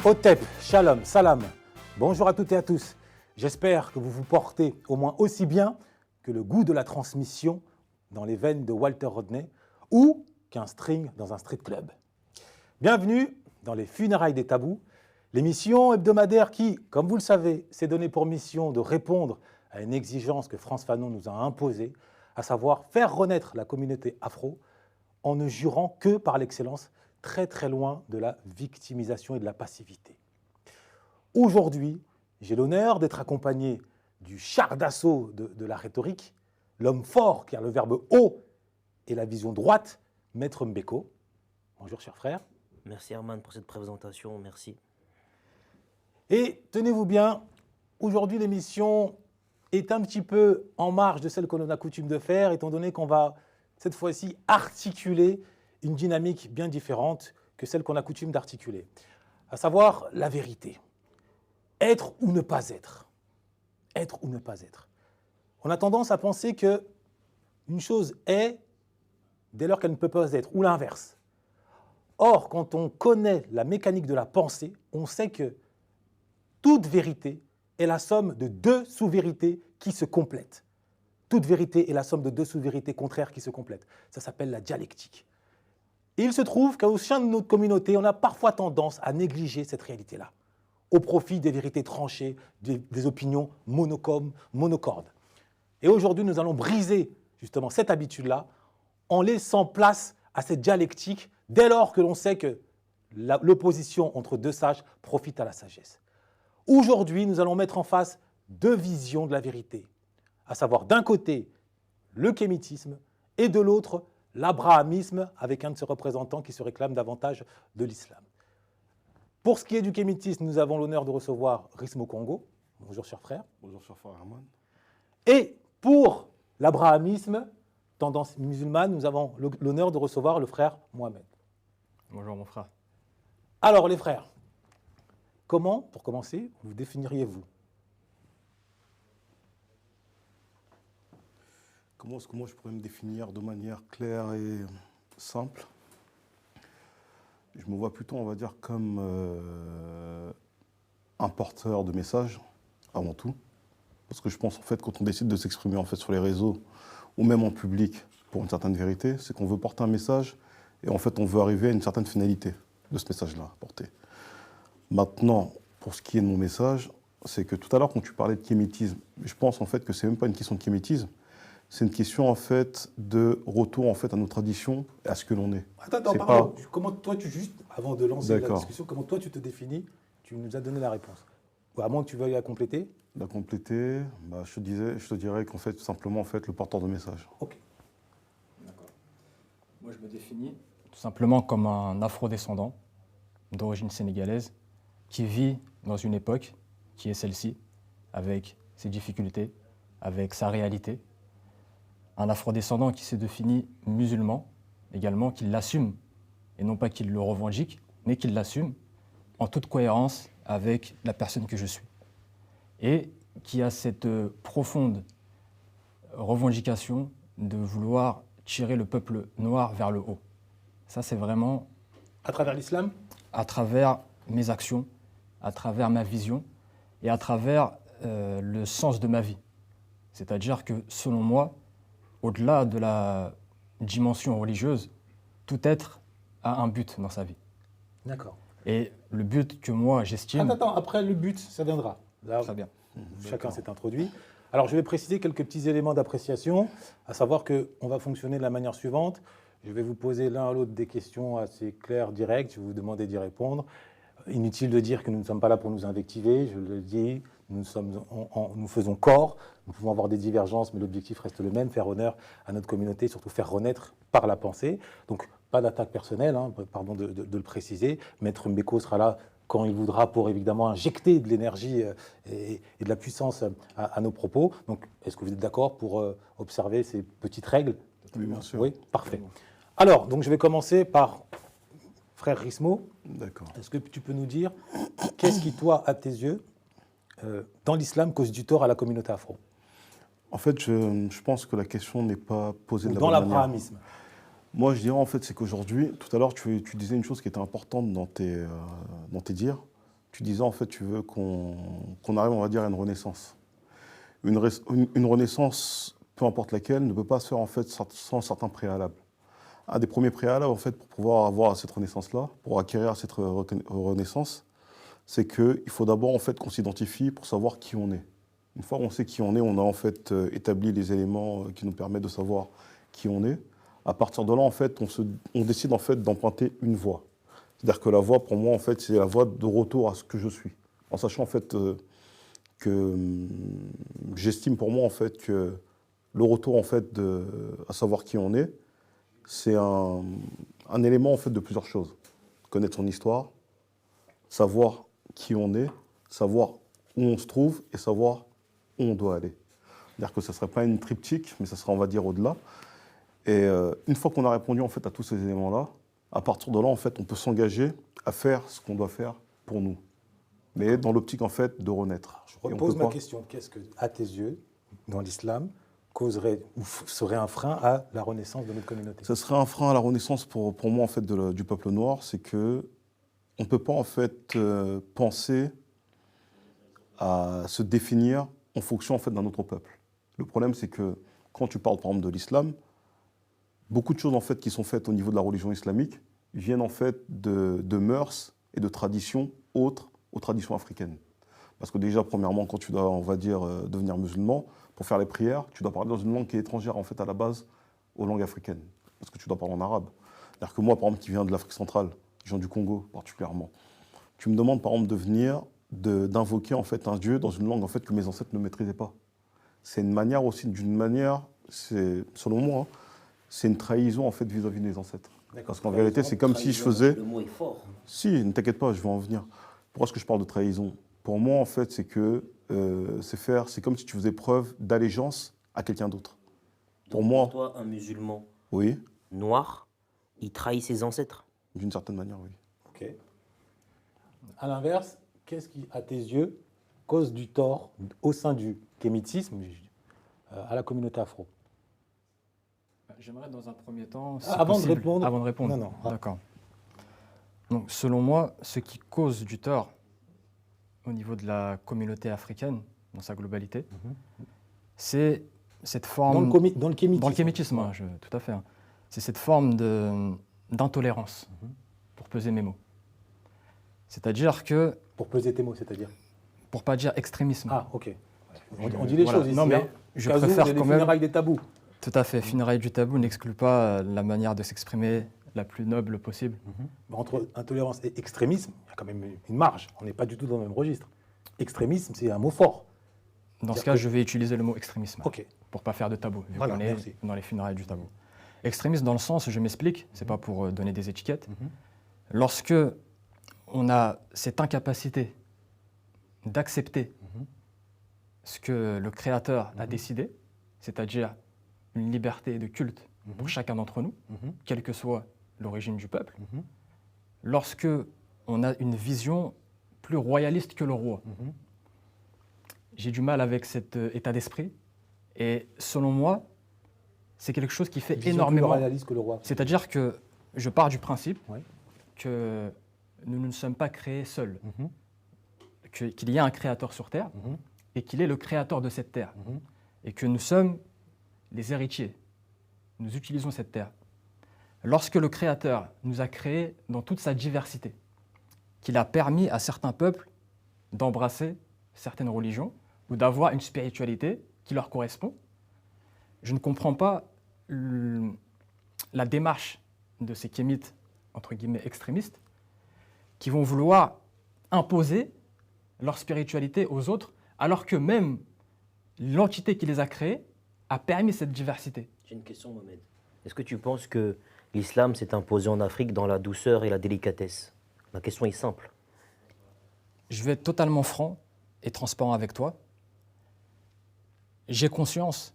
Otep, Shalom, Salam, bonjour à toutes et à tous. J'espère que vous vous portez au moins aussi bien que le goût de la transmission dans les veines de Walter Rodney ou qu'un string dans un street club. Bienvenue dans les funérailles des tabous, l'émission hebdomadaire qui, comme vous le savez, s'est donné pour mission de répondre à une exigence que France Fanon nous a imposée, à savoir faire renaître la communauté afro en ne jurant que par l'excellence, très très loin de la victimisation et de la passivité. Aujourd'hui, j'ai l'honneur d'être accompagné du char d'assaut de la rhétorique, l'homme fort qui a le verbe haut et la vision droite, Maître Mbeko. Bonjour cher frère. Merci Herman pour cette présentation, merci. Et tenez-vous bien, aujourd'hui l'émission est un petit peu en marge de celle que l'on a coutume de faire, étant donné qu'on va cette fois-ci articuler une dynamique bien différente que celle qu'on a coutume d'articuler, à savoir la vérité. Être ou ne pas être. Être ou ne pas être. On a tendance à penser qu'une chose est dès lors qu'elle ne peut pas être, ou l'inverse. Or, quand on connaît la mécanique de la pensée, on sait que toute vérité est la somme de deux sous-vérités qui se complètent. Toute vérité est la somme de deux sous-vérités contraires qui se complètent. Ça s'appelle la dialectique. Et il se trouve qu'au sein de notre communauté, on a parfois tendance à négliger cette réalité-là, au profit des vérités tranchées, des opinions monocordes. Et aujourd'hui, nous allons briser justement cette habitude-là en laissant place à cette dialectique dès lors que l'on sait que l'opposition entre deux sages profite à la sagesse. Aujourd'hui, nous allons mettre en face deux visions de la vérité, à savoir d'un côté le kémitisme et de l'autre l'abrahamisme avec un de ses représentants qui se réclame davantage de l'islam. Pour ce qui est du kémitisme, nous avons l'honneur de recevoir Rismo Congo. Bonjour cher frère. Bonjour cher frère Herman. Et pour l'abrahamisme, tendance musulmane, nous avons l'honneur de recevoir le frère Mohamed. Bonjour mon frère. Alors les frères, comment, pour commencer, vous définiriez-vous? Comment est-ce que moi je pourrais me définir de manière claire et simple? Je me vois plutôt, on va dire, comme un porteur de messages, avant tout. Parce que je pense, en fait, quand on décide de s'exprimer en fait, sur les réseaux, ou même en public, pour une certaine vérité, c'est qu'on veut porter un message, et en fait, on veut arriver à une certaine finalité de ce message-là, porté. Maintenant, pour ce qui est de mon message, c'est que tout à l'heure, quand tu parlais de kémétisme, je pense en fait que c'est même pas une question de kémétisme, c'est une question en fait de retour en fait à nos traditions et à ce que l'on est. Attends, pardon. Comment toi juste avant de lancer la discussion, comment toi tu te définis? Tu nous as donné la réponse. Ou à moins que tu veuilles la compléter. La compléter, je te dirais qu'en fait tout simplement en fait le porteur de message. Ok. D'accord. Moi je me définis tout simplement comme un afro-descendant d'origine sénégalaise qui vit dans une époque qui est celle-ci, avec ses difficultés, avec sa réalité. Un afrodescendant qui s'est défini musulman, également, qui l'assume, et non pas qu'il le revendique, mais qu'il l'assume, en toute cohérence avec la personne que je suis. Et qui a cette profonde revendication de vouloir tirer le peuple noir vers le haut. Ça, c'est vraiment... À travers l'islam? À travers mes actions, à travers ma vision, et à travers le sens de ma vie. C'est-à-dire que, selon moi, au-delà de la dimension religieuse, tout être a un but dans sa vie. D'accord. Et le but que moi j'estime... Attends, après le but, ça viendra. Là, très bien. Chacun s'est introduit. Alors je vais préciser quelques petits éléments d'appréciation, à savoir qu'on va fonctionner de la manière suivante. Je vais vous poser l'un à l'autre des questions assez claires, directes, je vais vous demander d'y répondre. Inutile de dire que nous ne sommes pas là pour nous invectiver, je le dis, nous faisons corps, nous pouvons avoir des divergences, mais l'objectif reste le même, faire honneur à notre communauté, surtout faire renaître par la pensée. Donc pas d'attaque personnelle, pardon de le préciser. Maître Mbeko sera là quand il voudra pour évidemment injecter de l'énergie et de la puissance à nos propos. Donc est-ce que vous êtes d'accord pour observer ces petites règles? Oui, bien sûr. Oui, parfait. Alors, donc je vais commencer par frère Rismo. D'accord. Est-ce que tu peux nous dire qu'est-ce qui, toi, à tes yeux, dans l'islam, cause du tort à la communauté afro? En fait, je pense que la question n'est pas posée de la Dans bonne manière. l'abrahamisme. Moi, je dirais en fait, c'est qu'aujourd'hui, tout à l'heure, tu disais une chose qui était importante dans tes dires, tu disais en fait, tu veux qu'on arrive, on va dire, à une renaissance. Une renaissance, peu importe laquelle, ne peut pas se faire en fait sans certains préalables. Un des premiers préalables en fait pour pouvoir avoir cette renaissance-là, pour acquérir cette renaissance, c'est qu'il faut d'abord en fait qu'on s'identifie pour savoir qui on est. Une fois qu'on sait qui on est, on a en fait établi les éléments qui nous permettent de savoir qui on est. À partir de là, en fait, on décide en fait d'emprunter une voie. C'est-à-dire que la voie, pour moi, en fait, c'est la voie de retour à ce que je suis. En sachant en fait que j'estime pour moi en fait que le retour en fait à savoir qui on est, c'est un élément en fait de plusieurs choses. Connaître son histoire, savoir qui on est, savoir où on se trouve et savoir où on doit aller. C'est-à-dire que ce ne serait pas une triptyque, mais ce serait, on va dire, au-delà. Et une fois qu'on a répondu en fait à tous ces éléments-là, à partir de là, en fait, on peut s'engager à faire ce qu'on doit faire pour nous. Mais dans l'optique en fait de renaître. Je repose ma question. Qu'est-ce que, à tes yeux, dans l'islam, causerait ou serait un frein à la renaissance de notre communauté? Ce serait un frein à la renaissance pour moi en fait du peuple noir, c'est que on ne peut pas en fait penser à se définir en fonction en fait d'un autre peuple. Le problème c'est que quand tu parles par exemple de l'islam, beaucoup de choses en fait qui sont faites au niveau de la religion islamique viennent en fait de mœurs et de traditions autres aux traditions africaines. Parce que déjà, premièrement, quand tu dois, on va dire, devenir musulman, pour faire les prières, tu dois parler dans une langue qui est étrangère, en fait, à la base, aux langues africaines. Parce que tu dois parler en arabe. C'est-à-dire que moi, par exemple, qui viens de l'Afrique centrale, je viens du Congo particulièrement, tu me demandes, par exemple, d'invoquer, en fait, un dieu dans une langue, en fait, que mes ancêtres ne maîtrisaient pas. C'est une manière aussi, c'est, selon moi, hein, c'est une trahison, en fait, vis-à-vis des ancêtres. Parce qu'en vérité, c'est comme si je faisais... Le mot est fort. Si, ne t'inquiète pas, je vais en venir. Pourquoi est-ce que je parle de trahison? Pour moi, en fait, c'est comme si tu faisais preuve d'allégeance à quelqu'un d'autre. Pour toi, un musulman oui, noir, il trahit ses ancêtres. d'une certaine manière, oui. Ok. À l'inverse, qu'est-ce qui, à tes yeux, cause du tort au sein du kémitisme à la communauté afro? J'aimerais dans un premier temps... si Avant de possible- répondre. Avant de répondre. Non. D'accord. Donc, selon moi, ce qui cause du tort au niveau de la communauté africaine, dans sa globalité, c'est cette forme... Dans le kémitisme. Dans le kémitisme, hein, tout à fait. Hein. C'est cette forme d'intolérance, pour peser mes mots. C'est-à-dire que, Pour peser tes mots, c'est-à-dire. pour pas dire extrémisme, Ah, ok. On dit les voilà. choses ici. Non, mais hein. je Au cas où, préfère il y a des quand même- funérailles des tabous. tout à fait, funérailles du tabou n'exclut pas la manière de s'exprimer la plus noble possible. Entre intolérance et extrémisme, il y a quand même une marge. On n'est pas du tout dans le même registre. Extrémisme, c'est un mot fort. Dans ce C'est-à-dire cas, que- je vais utiliser le mot extrémisme, Ok. pour pas faire de tabou, vu Voilà, qu'on est merci. dans les funérailles du tabou. Extrémisme dans le sens, je m'explique, c'est pas pour donner des étiquettes. Lorsque on a cette incapacité d'accepter ce que le Créateur a décidé, c'est-à-dire une liberté de culte pour chacun d'entre nous, quelle que soit l'origine du peuple, lorsque on a une vision plus royaliste que le roi. J'ai du mal avec cet état d'esprit, et selon moi, c'est quelque chose qui fait Vision plus énormément. royaliste que le roi. C'est-à-dire que je pars du principe Oui. que nous ne sommes pas créés seuls, qu'il y a un créateur sur Terre et qu'il est le créateur de cette Terre, et que nous sommes les héritiers. Nous utilisons cette Terre. Lorsque le créateur nous a créés dans toute sa diversité, qu'il a permis à certains peuples d'embrasser certaines religions ou d'avoir une spiritualité qui leur correspond, je ne comprends pas la démarche de ces kémites, entre guillemets, extrémistes, qui vont vouloir imposer leur spiritualité aux autres, alors que même l'entité qui les a créés a permis cette diversité. J'ai une question, Mohamed. Est-ce que tu penses que l'islam s'est imposé en Afrique dans la douceur et la délicatesse? Ma question est simple. Je vais être totalement franc et transparent avec toi. J'ai conscience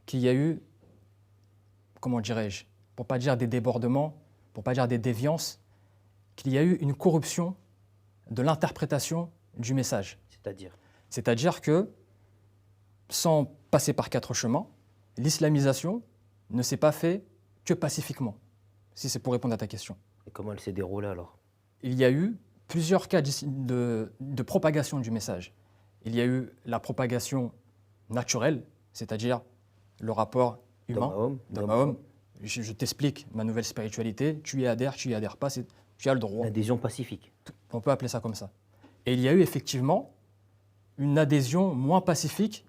qu'il y a eu, comment dirais-je, pour ne pas dire des débordements, pour ne pas dire des déviances, qu'il y a eu une corruption de l'interprétation du message. C'est-à-dire? C'est-à-dire que, sans passer par 4 chemins, l'islamisation ne s'est pas faite que pacifiquement, si c'est pour répondre à ta question. Et comment elle s'est déroulée alors? Il y a eu plusieurs cas de propagation du message. Il y a eu la propagation naturelle, c'est-à-dire le rapport humain, d'homme à homme. Je t'explique ma nouvelle spiritualité, tu y adhères pas, tu as le droit. L'adhésion pacifique. On peut appeler ça comme ça. Et il y a eu effectivement une adhésion moins pacifique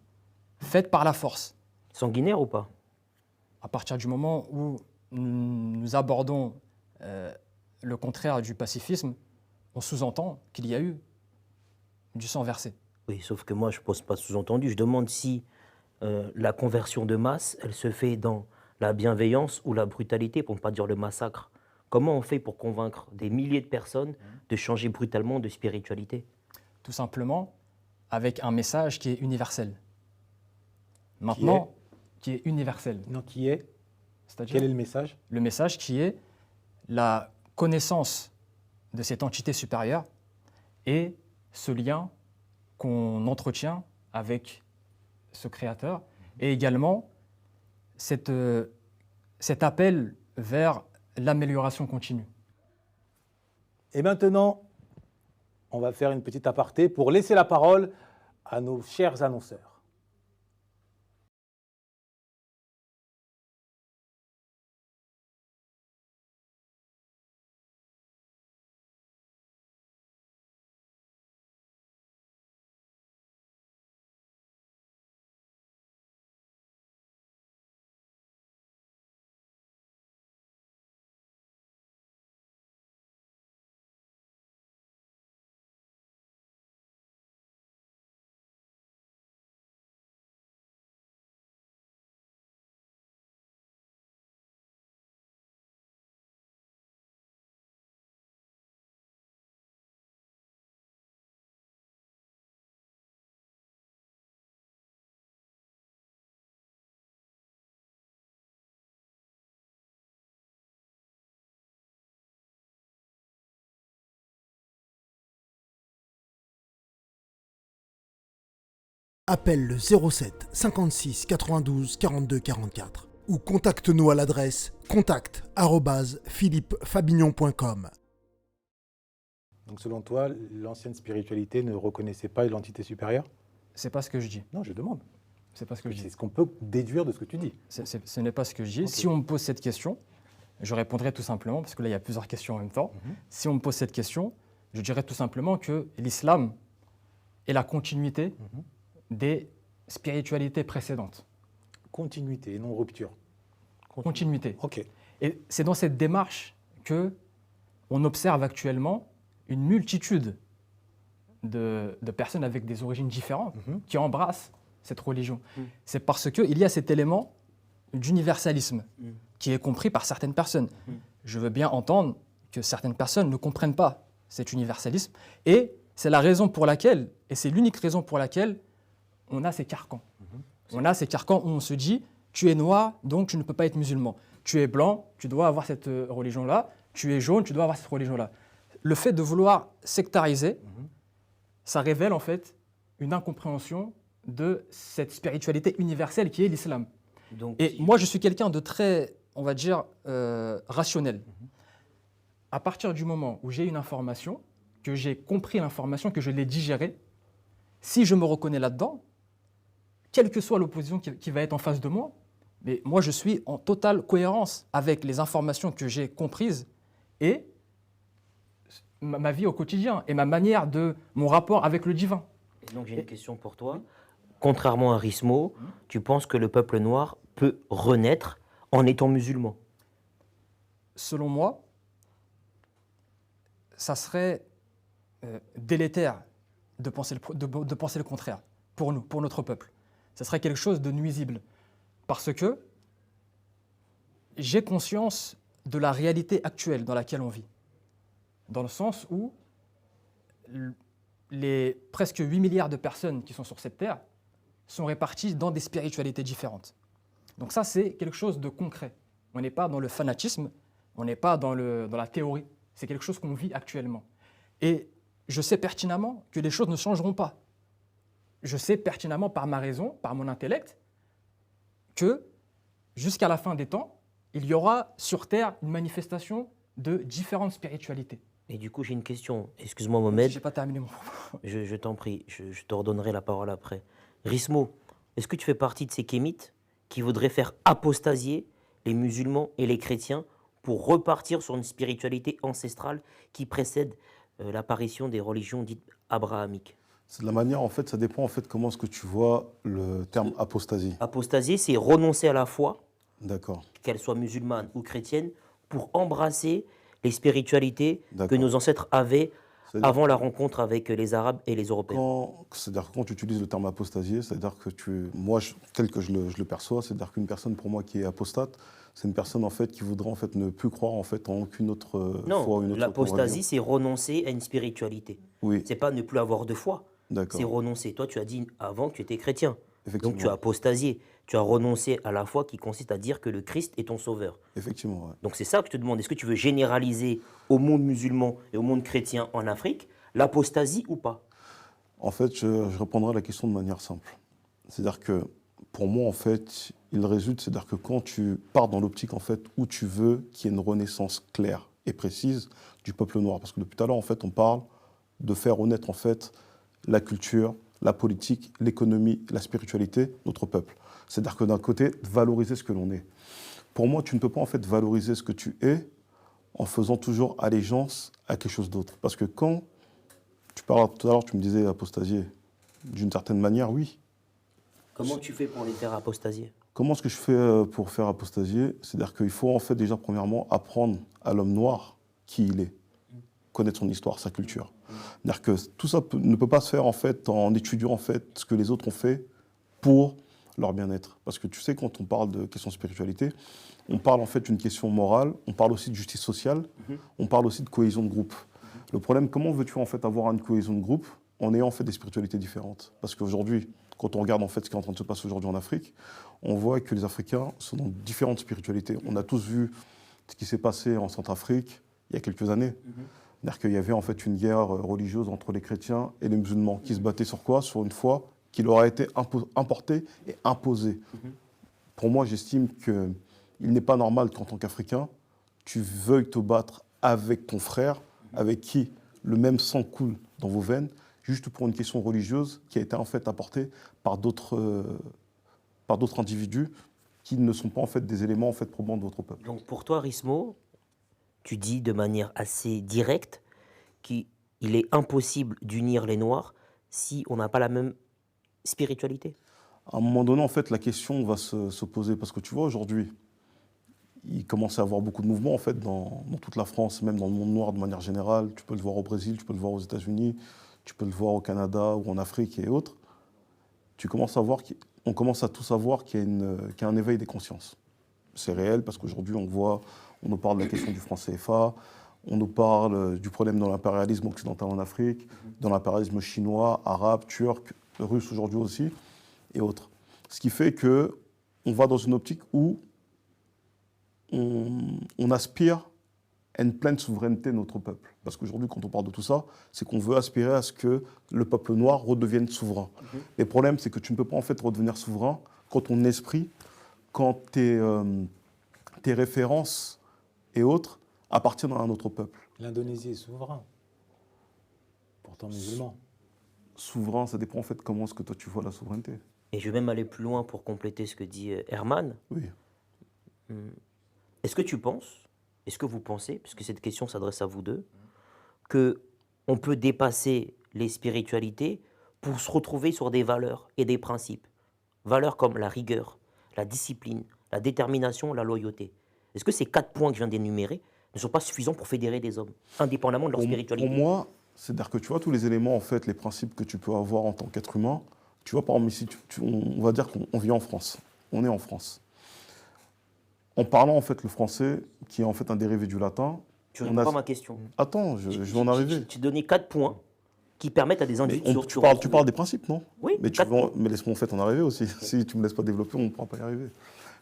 faite par la force. Sanguinaire ou pas? À partir du moment où nous abordons le contraire du pacifisme, on sous-entend qu'il y a eu du sang versé. Oui, sauf que moi, je ne pose pas de sous-entendu. Je demande si la conversion de masse, elle se fait dans la bienveillance ou la brutalité, pour ne pas dire le massacre. Comment on fait pour convaincre des milliers de personnes de changer brutalement de spiritualité? Tout simplement avec un message qui est universel. Maintenant, qui est universel. Non, qui est? C'est-à-dire Quel est le message? le message qui est la connaissance de cette entité supérieure et ce lien qu'on entretient avec ce créateur et également cet appel vers l'amélioration continue. Et maintenant, on va faire une petite aparté pour laisser la parole à nos chers annonceurs. Appelle le 07 56 92 42 44 ou contacte-nous à l'adresse contact@philippefabignon.com. Donc selon toi, l'ancienne spiritualité ne reconnaissait pas l'entité supérieure? C'est pas ce que je dis. Non, je demande. C'est pas ce que je C'est dis. ce qu'on peut déduire de ce que tu dis. Ce n'est pas ce que je dis. Ok. Si on me pose cette question, je répondrai tout simplement, parce que là, il y a plusieurs questions en même temps. Si on me pose cette question, je dirais tout simplement que l'islam est la continuité des spiritualités précédentes. Continuité et non rupture. Continuité. Ok. Et c'est dans cette démarche que on observe actuellement une multitude de personnes avec des origines différentes qui embrassent cette religion. C'est parce qu'il y a cet élément d'universalisme qui est compris par certaines personnes. Je veux bien entendre que certaines personnes ne comprennent pas cet universalisme et c'est la raison pour laquelle, et c'est l'unique raison pour laquelle on a ces carcans. On a ces carcans où on se dit tu es noir, donc tu ne peux pas être musulman. Tu es blanc, tu dois avoir cette religion-là. Tu es jaune, tu dois avoir cette religion-là. Le fait de vouloir sectariser, ça révèle en fait une incompréhension de cette spiritualité universelle qui est l'islam. Donc, Et moi, je suis quelqu'un de très, on va dire, rationnel. À partir du moment où j'ai une information, que j'ai compris l'information, que je l'ai digérée, si je me reconnais là-dedans, quelle que soit l'opposition qui va être en face de moi, mais moi, je suis en totale cohérence avec les informations que j'ai comprises et ma vie au quotidien et ma manière de mon rapport avec le divin. Et donc j'ai une question pour toi. Contrairement à Rismo, tu penses que le peuple noir peut renaître en étant musulman? Selon moi, ça serait délétère de penser le contraire pour nous, pour notre peuple. Ça serait quelque chose de nuisible parce que j'ai conscience de la réalité actuelle dans laquelle on vit. Dans le sens où les presque 8 milliards de personnes qui sont sur cette terre sont réparties dans des spiritualités différentes. Donc ça, c'est quelque chose de concret. On n'est pas dans le fanatisme, on n'est pas dans la théorie. C'est quelque chose qu'on vit actuellement. Et je sais pertinemment que les choses ne changeront pas. Je sais pertinemment par ma raison, par mon intellect, que jusqu'à la fin des temps, il y aura sur Terre une manifestation de différentes spiritualités. Et du coup, j'ai une question. Excuse-moi, Je Mohamed. n'ai pas terminé mon propos. Je t'en prie, je te redonnerai la parole après. Rismo, est-ce que tu fais partie de ces kémites qui voudraient faire apostasier les musulmans et les chrétiens pour repartir sur une spiritualité ancestrale qui précède l'apparition des religions dites abrahamiques? C'est de la manière, en fait, ça dépend en fait comment est-ce que tu vois le terme apostasie. Apostasier, c'est renoncer à la foi, D'accord. qu'elle soit musulmane ou chrétienne, pour embrasser les spiritualités que D'accord. nos ancêtres avaient C'est-à-dire avant la rencontre avec les Arabes et les Européens. C'est-à-dire que quand tu utilises le terme apostasier, c'est-à-dire que moi, tel que je le perçois, c'est-à-dire qu'une personne pour moi qui est apostate, c'est une personne en fait qui voudrait en fait ne plus croire en fait en aucune autre foi ou une Non, autre l'apostasie, religion. c'est renoncer à une spiritualité. Oui, C'est pas ne plus avoir de foi, c'est d'accord. renoncer. Toi, tu as dit avant que tu étais chrétien. Effectivement. Donc tu as apostasié. Tu as renoncé à la foi qui consiste à dire que le Christ est ton sauveur. Effectivement, ouais. Donc c'est ça que je te demande. Est-ce que tu veux généraliser au monde musulman et au monde chrétien en Afrique l'apostasie ou pas? En fait, je répondrai à la question de manière simple. C'est-à-dire que pour moi, en fait, il résulte, c'est-à-dire que quand tu pars dans l'optique en fait où tu veux qu'il y ait une renaissance claire et précise du peuple noir, parce que depuis tout à l'heure, en fait, on parle de faire renaître en fait la culture, la politique, l'économie, la spiritualité de notre peuple. C'est-à-dire que d'un côté, valoriser ce que l'on est. Pour moi, tu ne peux pas en fait valoriser ce que tu es en faisant toujours allégeance à quelque chose d'autre. Parce que quand tu parles tout à l'heure, tu me disais apostasier, d'une certaine manière, oui. Comment tu fais pour les faire apostasier? Comment est-ce que je fais pour faire apostasier? C'est-à-dire qu'il faut en fait déjà premièrement apprendre à l'homme noir qui il est, connaître son histoire, sa culture. C'est-à-dire que tout ça ne peut pas se faire en fait en étudiant en fait ce que les autres ont fait pour leur bien-être. Parce que tu sais, quand on parle de question de spiritualité, on parle en fait d'une question morale, on parle aussi de justice sociale, on parle aussi de cohésion de groupe. Le problème, comment veux-tu en fait avoir une cohésion de groupe en ayant en fait des spiritualités différentes? Parce qu'aujourd'hui, quand on regarde en fait ce qui est en train de se passer aujourd'hui en Afrique, on voit que les Africains sont dans différentes spiritualités. On a tous vu ce qui s'est passé en Centrafrique il y a quelques années. C'est-à-dire qu'il y avait en fait une guerre religieuse entre les chrétiens et les musulmans qui se battaient sur quoi? Sur une foi qui leur a été importée et imposée. Pour moi, j'estime qu'il n'est pas normal qu'en tant qu'Africain, tu veuilles te battre avec ton frère, avec qui le même sang coule dans vos veines, juste pour une question religieuse qui a été en fait apportée par d'autres individus qui ne sont pas en fait des éléments en fait probants de votre peuple. Donc pour toi, Rismo, tu dis de manière assez directe qu'il est impossible d'unir les Noirs si on n'a pas la même spiritualité. À un moment donné, en fait, la question va se poser parce que tu vois, aujourd'hui, il commence à y avoir beaucoup de mouvements en fait dans toute la France, même dans le monde noir de manière générale. Tu peux le voir au Brésil, tu peux le voir aux États-Unis, tu peux le voir au Canada ou en Afrique et autres. On commence à tous voir qu'il y a un éveil des consciences. C'est réel parce qu'aujourd'hui, on nous parle de la question du franc CFA, on nous parle du problème dans l'impérialisme occidental en Afrique, dans l'impérialisme chinois, arabe, turc, russe aujourd'hui aussi, et autres. Ce qui fait qu'on va dans une optique où on aspire à une pleine souveraineté de notre peuple. Parce qu'aujourd'hui, quand on parle de tout ça, c'est qu'on veut aspirer à ce que le peuple noir redevienne souverain. Le problème, c'est que tu ne peux pas en fait redevenir souverain quand ton esprit, quand tes références et autres appartiennent à un autre peuple. L'Indonésie est souverain, pourtant musulman. Souverain, ça dépend en fait comment est-ce que toi tu vois la souveraineté. Et je vais même aller plus loin pour compléter ce que dit Herman. Oui. Est-ce que vous pensez, puisque cette question s'adresse à vous deux, qu'on peut dépasser les spiritualités pour se retrouver sur des valeurs et des principes? Valeurs comme la rigueur, la discipline, la détermination, la loyauté. Est-ce que ces 4 points que je viens d'énumérer ne sont pas suffisants pour fédérer des hommes, indépendamment de leur spiritualité? Pour moi, c'est-à-dire que tu vois tous les éléments, en fait, les principes que tu peux avoir en tant qu'être humain. Tu vois, par exemple, ici, on va dire qu'on vit en France. On est en France. En parlant en fait le français, qui est en fait un dérivé du latin. Tu réponds pas à ma question. Attends, je vais en arriver. Tu donnais 4 points qui permettent à des individus de tu parles des principes, non? Oui, mais, points. mais laisse-moi en fait en arriver aussi. Si tu ne me laisses pas développer, on ne pourra pas y arriver.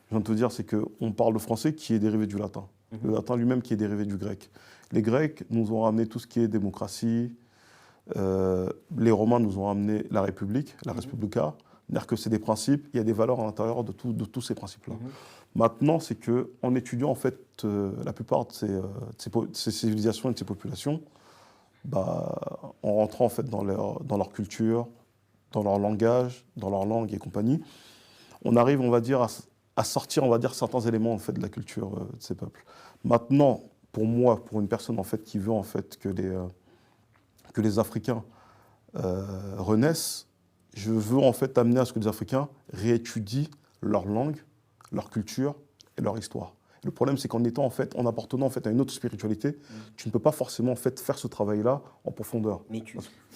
Je viens de te dire, c'est qu'on parle le français qui est dérivé du latin. Le latin lui-même qui est dérivé du grec. Les Grecs nous ont ramené tout ce qui est démocratie. Les Romains nous ont ramené la République, la Respublica. C'est-à-dire que c'est des principes, il y a des valeurs à l'intérieur de tous ces principes-là. Maintenant, c'est qu'en étudiant en fait la plupart de ces civilisations et de ces populations, bah, en rentrant en fait dans leur culture, dans leur langage, dans leur langue et compagnie, on arrive, on va dire, à sortir, on va dire, certains éléments en fait de la culture de ces peuples. Maintenant, pour moi, pour une personne en fait qui veut en fait que les Africains renaissent, je veux en fait amener à ce que les Africains réétudient leur langue, leur culture et leur histoire. Le problème, c'est en appartenant en fait à une autre spiritualité, tu ne peux pas forcément en fait faire ce travail-là en profondeur. Mais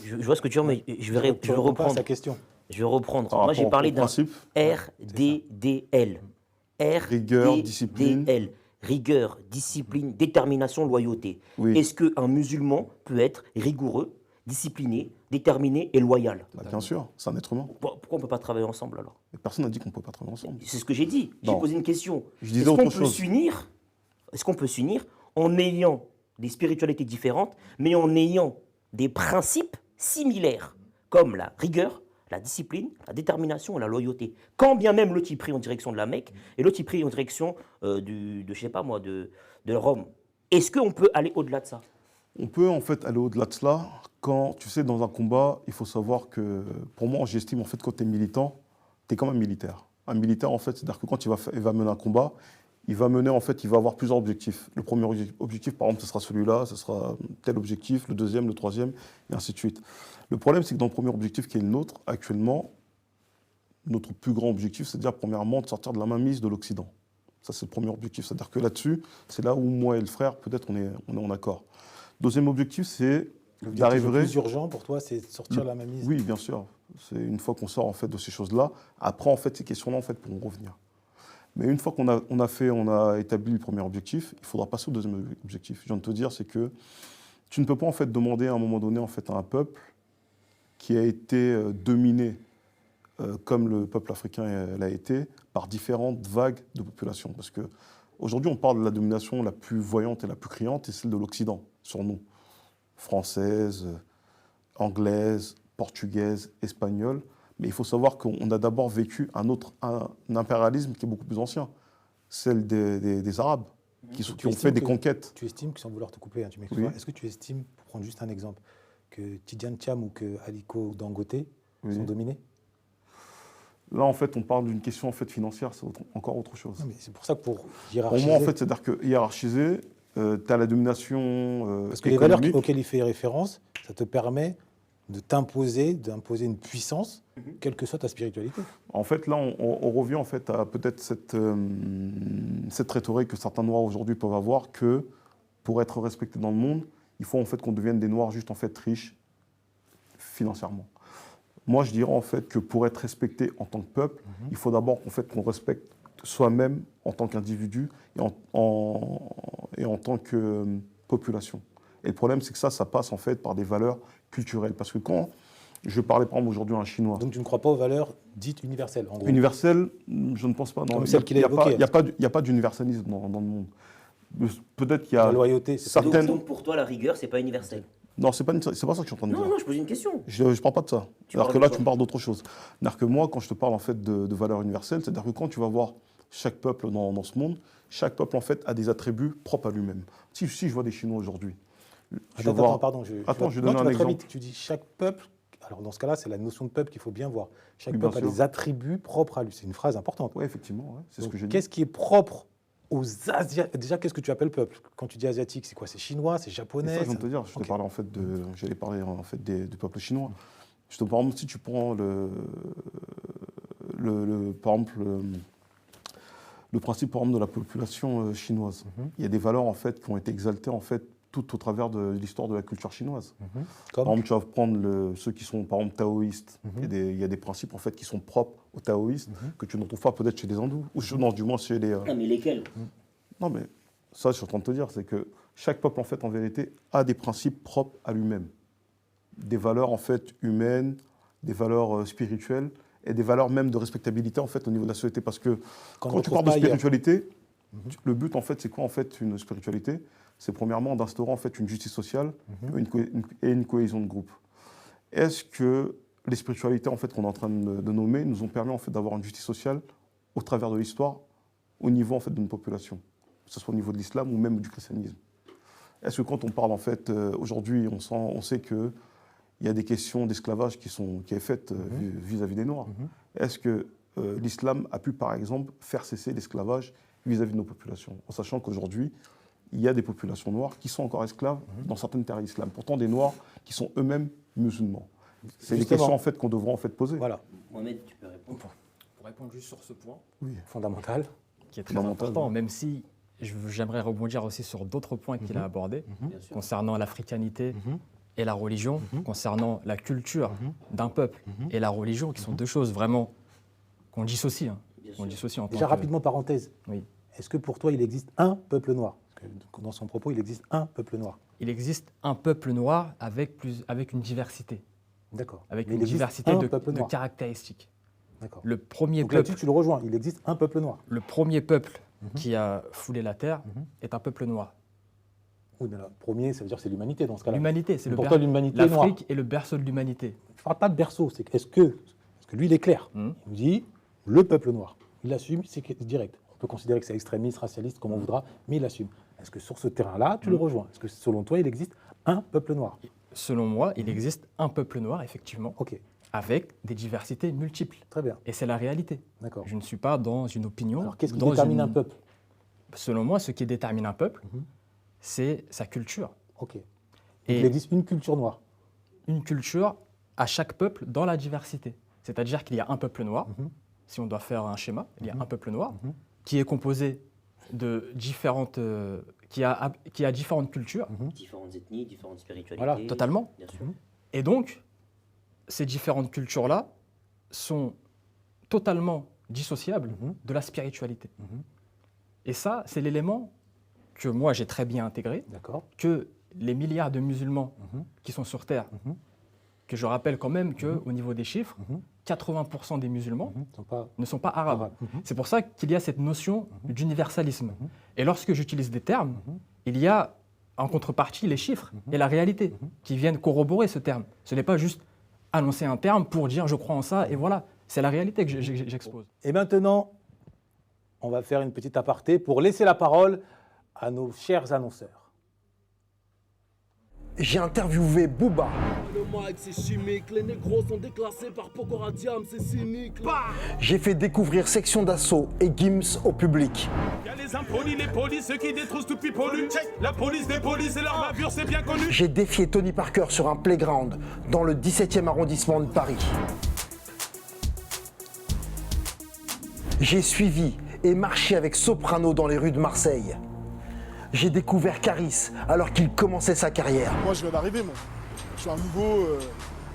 je vois ce que tu veux, mais je vais Tu réponds pas à reprendre. sa question. Je vais reprendre. Par Moi, j'ai rapport parlé au d'un principe, RDDL. Rigueur, discipline. RDDL. Rigueur, discipline, détermination, loyauté. Oui. Est-ce qu'un musulman peut être rigoureux, discipliné, déterminé et loyal? Bah, bien sûr, c'est un être humain. Pourquoi on ne peut pas travailler ensemble alors? Et personne n'a dit qu'on ne peut pas travailler ensemble. C'est ce que j'ai dit. J'ai Non. posé une question. Je disais Est-ce autre qu'on peut chose. s'unir? Est-ce qu'on peut s'unir en ayant des spiritualités différentes, mais en ayant des principes similaires, comme la rigueur, la discipline, la détermination et la loyauté. Quand bien même l'autre y prie en direction de la Mecque et l'autre y prie en direction de Rome. Est-ce qu'on peut aller au-delà de ça? On peut en fait aller au-delà de cela. Quand, tu sais, dans un combat, il faut savoir que, pour moi, j'estime en fait quand tu es militant, tu es comme un militaire. Un militaire, en fait, c'est-à-dire que quand il va mener un combat, il va avoir plusieurs objectifs. Le premier objectif, par exemple, ce sera celui-là, ce sera tel objectif, le deuxième, le troisième, et ainsi de suite. Le problème, c'est que dans le premier objectif qui est le nôtre, actuellement, notre plus grand objectif, c'est-à-dire, premièrement, de sortir de la mainmise de l'Occident. Ça, c'est le premier objectif. C'est-à-dire que là-dessus, c'est là où moi et le frère, peut-être, on est en accord. Deuxième objectif, c'est L'objectif le plus urgent pour toi, c'est de sortir la mainmise. Oui, bien sûr. C'est une fois qu'on sort en fait de ces choses-là, après en fait ces questions-là en fait pourront revenir. Mais une fois qu'on a établi le premier objectif, il faudra passer au deuxième objectif. Je viens de te dire, c'est que tu ne peux pas en fait demander à un moment donné en fait à un peuple qui a été dominé comme le peuple africain l'a été par différentes vagues de population. Parce que aujourd'hui, on parle de la domination la plus voyante et la plus criante, c'est celle de l'Occident sur nous. Française, anglaise, portugaise, espagnole. Mais il faut savoir qu'on a d'abord vécu un impérialisme qui est beaucoup plus ancien, celle des Arabes, qui ont fait des conquêtes. Tu estimes que, sans vouloir te couper, tu m'excuses, est-ce que tu estimes, pour prendre juste un exemple, que Tidjane Thiam ou que Aliko Dangote sont dominés? Là, en fait, on parle d'une question en fait, financière, c'est encore autre chose. Non, mais c'est pour ça que pour hiérarchiser... Pour moi, en fait, c'est-à-dire que hiérarchiser, tu as la domination Parce que les valeurs auxquelles il fait référence, ça te permet d'imposer une puissance, quelle que soit ta spiritualité. En fait, là, on revient en fait, à peut-être cette rhétorique que certains Noirs aujourd'hui peuvent avoir, que pour être respectés dans le monde, il faut en fait qu'on devienne des Noirs juste en fait riches financièrement. Moi, je dirais en fait que pour être respecté en tant que peuple, il faut d'abord qu'on respecte soi-même en tant qu'individu et en tant que population. Et le problème, c'est que ça passe en fait par des valeurs culturelles. Parce que quand je parlais par exemple aujourd'hui à un Chinois... Donc tu ne crois pas aux valeurs dites universelles, en gros? Universelles, je ne pense pas. Comme celle qu'il a évoquée. Il n'y a pas d'universalisme dans le monde. Peut-être qu'il y a... La loyauté, c'est certaines... Donc pour toi, la rigueur, c'est pas universel? Non, c'est pas ça que je suis en train de dire. Non, je pose une question. Je ne parle pas de ça. Alors que là, tu me parles d'autre chose. C'est-à-dire que moi, quand je te parle en fait de valeurs universelles, c'est-à-dire que quand tu vas voir chaque peuple dans ce monde, chaque peuple en fait a des attributs propres à lui-même. Si je vois des Chinois aujourd'hui... Pardon, je vais donner un exemple. Très vite. Tu dis chaque peuple, alors dans ce cas-là, c'est la notion de peuple qu'il faut bien voir. Chaque peuple a des attributs propres à lui. C'est une phrase importante. Oui, effectivement, ouais, c'est ce que j'ai dit. Qu'est-ce qui est propre aux Asiatiques? Déjà, qu'est-ce que tu appelles peuple? Quand tu dis asiatique, c'est quoi? C'est chinois, c'est japonais? Ça, je viens de te dire, j'allais parler en fait du peuple chinois. Je te parle, si tu prends par exemple, le principe par exemple, de la population chinoise, il y a des valeurs en fait qui ont été exaltées en fait tout au travers de l'histoire de la culture chinoise. Par exemple, tu vas prendre ceux qui sont par exemple taoïstes. Il y a des principes en fait qui sont propres aux taoïstes que tu ne retrouves pas peut-être chez les hindous ou non, du moins chez les. Ah, mais lesquels? Non, mais ça, je suis en train de te dire, c'est que chaque peuple en fait en vérité a des principes propres à lui-même, des valeurs en fait humaines, des valeurs spirituelles et des valeurs même de respectabilité en fait au niveau de la société. Parce que quand tu parles de spiritualité, le but en fait, c'est quoi en fait une spiritualité? C'est premièrement d'instaurer en fait une justice sociale et une cohésion de groupe. Est-ce que les spiritualités en fait qu'on est en train de nommer nous ont permis en fait d'avoir une justice sociale au travers de l'histoire? au niveau en fait, de notre population, que ce soit au niveau de l'islam ou même du christianisme. Est-ce que quand on parle, en fait, aujourd'hui, on sait qu'il y a des questions d'esclavage qui est faites vis-à-vis des Noirs. Est-ce que l'islam a pu, par exemple, faire cesser l'esclavage vis-à-vis de nos populations, en sachant qu'aujourd'hui, il y a des populations noires qui sont encore esclaves dans certaines terres islam. Pourtant, des Noirs qui sont eux-mêmes musulmans. C'est des questions en fait, qu'on devra en fait, poser. Voilà, Mohamed, tu peux répondre. Pour répondre juste sur ce point, Oui. fondamental. qui est très Fondamental, important, oui. même si j'aimerais rebondir aussi sur d'autres points qu'il a abordés, Bien sûr. concernant l'africanité et la religion, concernant la culture d'un peuple et la religion, qui sont deux choses vraiment qu'on dissocie. Bien On sûr. dissocie en tant Déjà, que- rapidement, parenthèse. Oui. Est-ce que pour toi, il existe un peuple noir? Parce que dans son propos, il existe un peuple noir. Il existe un peuple noir avec une diversité, D'accord. avec Mais une il existe diversité un de peuple noir. caractéristiques. D'accord. Le premier Donc là-dessus, peuple, tu le rejoins. Il existe un peuple noir. qui a foulé la terre est un peuple noir. Oui, mais le premier, ça veut dire que c'est l'humanité dans ce cas-là. L'humanité, c'est Pour toi, l'humanité est noire. l'Afrique est le berceau de l'humanité. Je ne parle pas de berceau. C'est que, parce que lui, il est clair. Il nous dit le peuple noir. Il assume, c'est direct. On peut considérer que c'est extrémiste, racialiste, comme on voudra, mais il assume. Est-ce que sur ce terrain-là, tu le rejoins? Est-ce que selon toi, il existe un peuple noir? Selon moi, il existe un peuple noir, effectivement, Ok, avec des diversités multiples. très bien. Et c'est la réalité. D'accord. Je ne suis pas dans une opinion. Alors, qu'est-ce qui dans détermine une- un peuple? Selon moi, ce qui détermine un peuple, c'est sa culture. Ok. Donc, Et il existe une culture noire. une culture à chaque peuple dans la diversité. C'est-à-dire qu'il y a un peuple noir, si on doit faire un schéma, il y a un peuple noir qui est composé de différentes, qui a différentes cultures, Différentes ethnies, différentes spiritualités. Voilà, totalement. Bien sûr. Et donc, ces différentes cultures-là sont totalement dissociables de la spiritualité. Et ça, c'est l'élément que moi j'ai très bien intégré, D'accord. que les milliards de musulmans qui sont sur Terre, que je rappelle quand même qu'au niveau des chiffres, 80% des musulmans Ils sont pas ne sont pas arabes. arabes. C'est pour ça qu'il y a cette notion d'universalisme. Et lorsque j'utilise des termes, il y a en contrepartie les chiffres et la réalité qui viennent corroborer ce terme. Ce n'est pas juste annoncer un terme pour dire je crois en ça et voilà. C'est la réalité que j'expose. Et maintenant, on va faire une petite aparté pour laisser la parole à nos chers annonceurs. J'ai interviewé Booba, Le mic c'est chimique, les négros sont déclassés par Pokora Diam, c'est cynique. j'ai fait découvrir Section d'Assaut et Gims au public. Y'a les impolis, les polices, ceux qui détruisent tout depuis pollu. La police des polices et leur bavure, c'est bien connu. J'ai défié Tony Parker sur un playground dans le 17e arrondissement de Paris. J'ai suivi et marché avec Soprano dans les rues de Marseille. J'ai découvert Caris alors qu'il commençait sa carrière. Moi je viens d'arriver moi. Je suis un nouveau.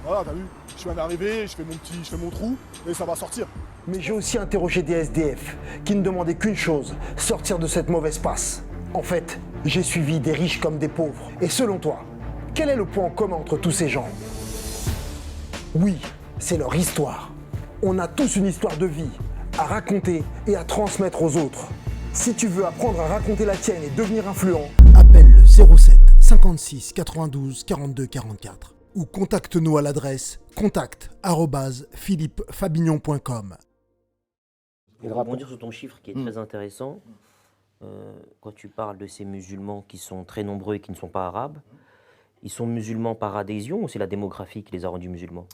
Voilà, t'as vu. Je viens d'arriver, je fais mon trou et ça va sortir. Mais j'ai aussi interrogé des SDF qui ne demandaient qu'une chose, sortir de cette mauvaise passe. En fait, j'ai suivi des riches comme des pauvres. Et selon toi, quel est le point en commun entre tous ces gens? Oui, c'est leur histoire. On a tous une histoire de vie à raconter et à transmettre aux autres. Si tu veux apprendre à raconter la tienne et devenir influent, appelle le 07 56 92 42 44 ou contacte-nous à l'adresse contact@philippefabignon.com. Et le Pour rapport. rebondir sur ton chiffre qui est très intéressant, quand tu parles de ces musulmans qui sont très nombreux et qui ne sont pas arabes, ils sont musulmans par adhésion ou c'est la démographie qui les a rendus musulmans?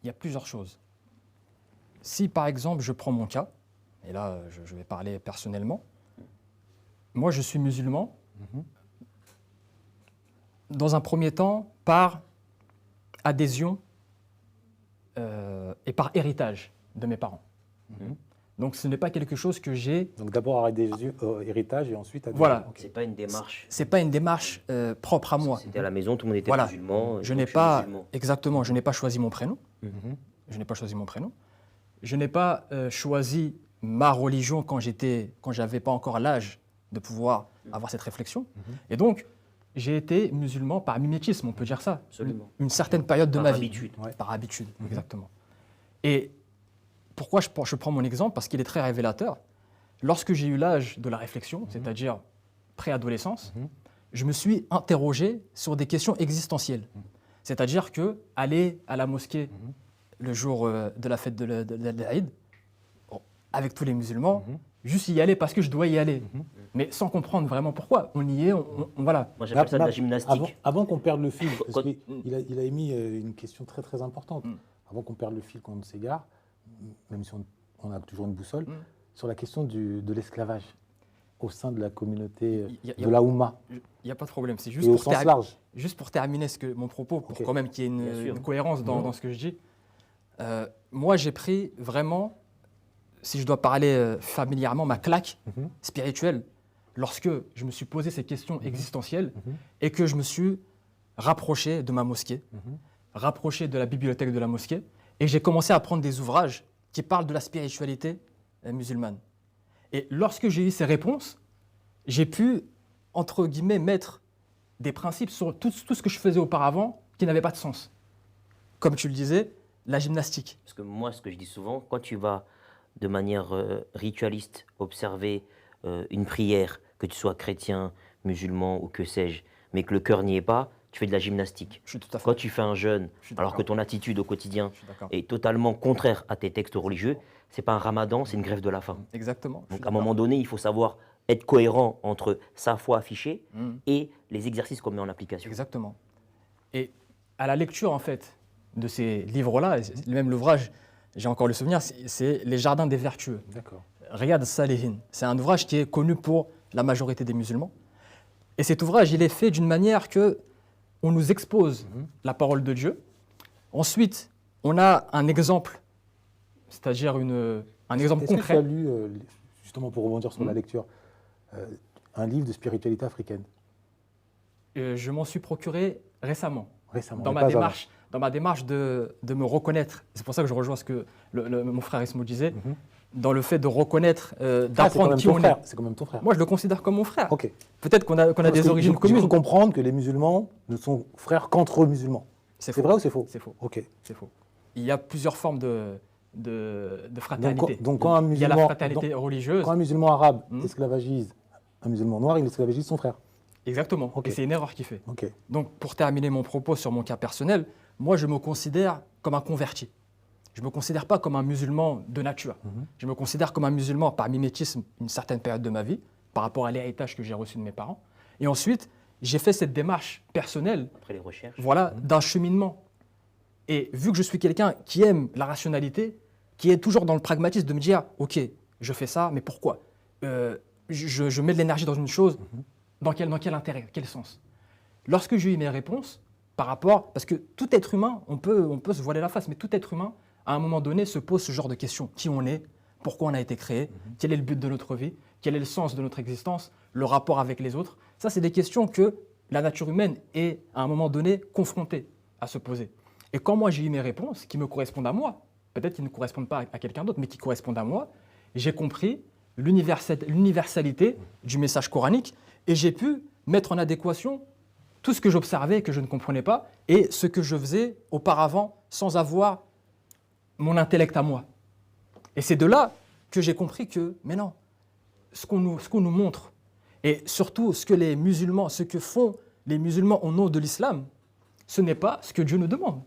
Il y a plusieurs choses. Si par exemple je prends mon cas, et là je vais parler personnellement, moi je suis musulman, dans un premier temps par adhésion et par héritage de mes parents. Donc ce n'est pas quelque chose que j'ai. Donc d'abord héritage et ensuite adhésion. Voilà. Ok. C'est pas une démarche. C'est pas une démarche propre à moi. C'était à la maison, tout le monde était Voilà. musulman. Je donc n'ai suis pas musulman. exactement. Je n'ai pas choisi mon prénom. Je n'ai pas choisi mon prénom. Je n'ai pas choisi ma religion quand j'avais pas encore l'âge de pouvoir avoir cette réflexion. Et donc j'ai été musulman par mimétisme, on peut dire ça. Absolument. Une certaine période de Par ma habitude. vie. Par habitude, exactement. Et pourquoi je prends mon exemple? Parce qu'il est très révélateur. Lorsque j'ai eu l'âge de la réflexion, c'est-à-dire préadolescence, je me suis interrogé sur des questions existentielles. C'est-à-dire que aller à la mosquée le jour de la fête de l'Aïd, avec tous les musulmans, juste y aller parce que je dois y aller, mais sans comprendre vraiment pourquoi. On y est, voilà. Moi, j'appelle ça de la gymnastique. Avant qu'on perde le fil, parce Quand- qu'il a émis une question très très importante. Avant qu'on perde le fil, qu'on s'égare, même si on a toujours une boussole, sur la question de l'esclavage au sein de la communauté de la Oumma Il n'y a pas de problème, c'est et juste au pour, sens large. juste pour terminer mon propos, pour Ok. quand même qu'il y ait Bien sûr. une cohérence dans ce que je dis. Moi, j'ai pris vraiment, si je dois parler familièrement, ma claque spirituelle lorsque je me suis posé ces questions existentielles et que je me suis rapproché de ma mosquée, rapproché de la bibliothèque de la mosquée, et j'ai commencé à prendre des ouvrages qui parlent de la spiritualité musulmane. Et lorsque j'ai eu ces réponses, j'ai pu, entre guillemets, mettre des principes sur tout ce que je faisais auparavant qui n'avait pas de sens. Comme tu le disais, la gymnastique. Parce que moi, ce que je dis souvent, quand tu vas de manière ritualiste observer une prière, que tu sois chrétien, musulman ou que sais-je, mais que le cœur n'y est pas, tu fais de la gymnastique. Je suis tout à fait. Quand tu fais un jeûne, Je suis alors que d'accord. ton attitude au quotidien Je suis d'accord. est totalement contraire à tes textes religieux, c'est pas un ramadan, c'est une grève de la faim. Exactement. je suis Donc à un d'accord. moment donné, il faut savoir être cohérent entre sa foi affichée Mhm. et les exercices qu'on met en application. Exactement. Et à la lecture, en fait, de ces livres-là, et même l'ouvrage, j'ai encore le souvenir, c'est Les Jardins des Vertueux. D'accord. Riyad Salihin. C'est un ouvrage qui est connu pour la majorité des musulmans. Et cet ouvrage, il est fait d'une manière que on nous expose la parole de Dieu. Ensuite, on a un exemple, c'est-à-dire un exemple Est-ce que tu concret. as lu, justement pour rebondir sur la lecture, un livre de spiritualité africaine Je m'en suis procuré récemment. récemment Dans mais ma pas démarche, dans ma démarche de me reconnaître, c'est pour ça que je rejoins ce que mon frère Ismo disait, dans le fait de reconnaître, avant. Ah, c'est quand d'apprendre même qui ton on frère. est. C'est quand même ton frère. Moi, je le considère comme mon frère. Ok. Peut-être qu'on a Parce des que origines j'ai communes. cru comprendre que les musulmans ne sont frères qu'entre musulmans. C'est faux. vrai ou c'est faux? C'est faux. Ok. C'est faux. Il y a plusieurs formes de fraternité. Donc, quand un il y a la musulman- fraternité religieuse. Quand un musulman arabe Mhm. esclavagise un musulman noir, il esclavagise son frère. Exactement. Ok. Et c'est une erreur qu'il fait. Ok. Donc, pour terminer mon propos sur mon cas personnel, moi, je me considère comme un converti. Je ne me considère pas comme un musulman de nature. Je me considère comme un musulman par mimétisme une certaine période de ma vie, par rapport à l'héritage que j'ai reçu de mes parents. Et ensuite, j'ai fait cette démarche personnelle, Après les recherches, voilà, d'un cheminement. Et vu que je suis quelqu'un qui aime la rationalité, qui est toujours dans le pragmatisme de me dire, OK, je fais ça, mais pourquoi je mets de l'énergie dans une chose, dans quel intérêt, quel sens? Lorsque j'ai eu mes réponses, par rapport, parce que tout être humain, on peut se voiler la face, mais tout être humain, à un moment donné, se pose ce genre de questions. Qui on est? Pourquoi on a été créé? Quel est le but de notre vie? Quel est le sens de notre existence? Le rapport avec les autres? Ça, c'est des questions que la nature humaine est, à un moment donné, confrontée à se poser. Et quand moi, j'ai eu mes réponses, qui me correspondent à moi, peut-être qu'ils ne correspondent pas à quelqu'un d'autre, mais qui correspondent à moi, j'ai compris l'universalité du message coranique et j'ai pu mettre en adéquation tout ce que j'observais et que je ne comprenais pas et ce que je faisais auparavant sans avoir mon intellect à moi. Et c'est de là que j'ai compris que, mais non, ce qu'on nous montre et surtout ce que font les musulmans au nom de l'islam, ce n'est pas ce que Dieu nous demande.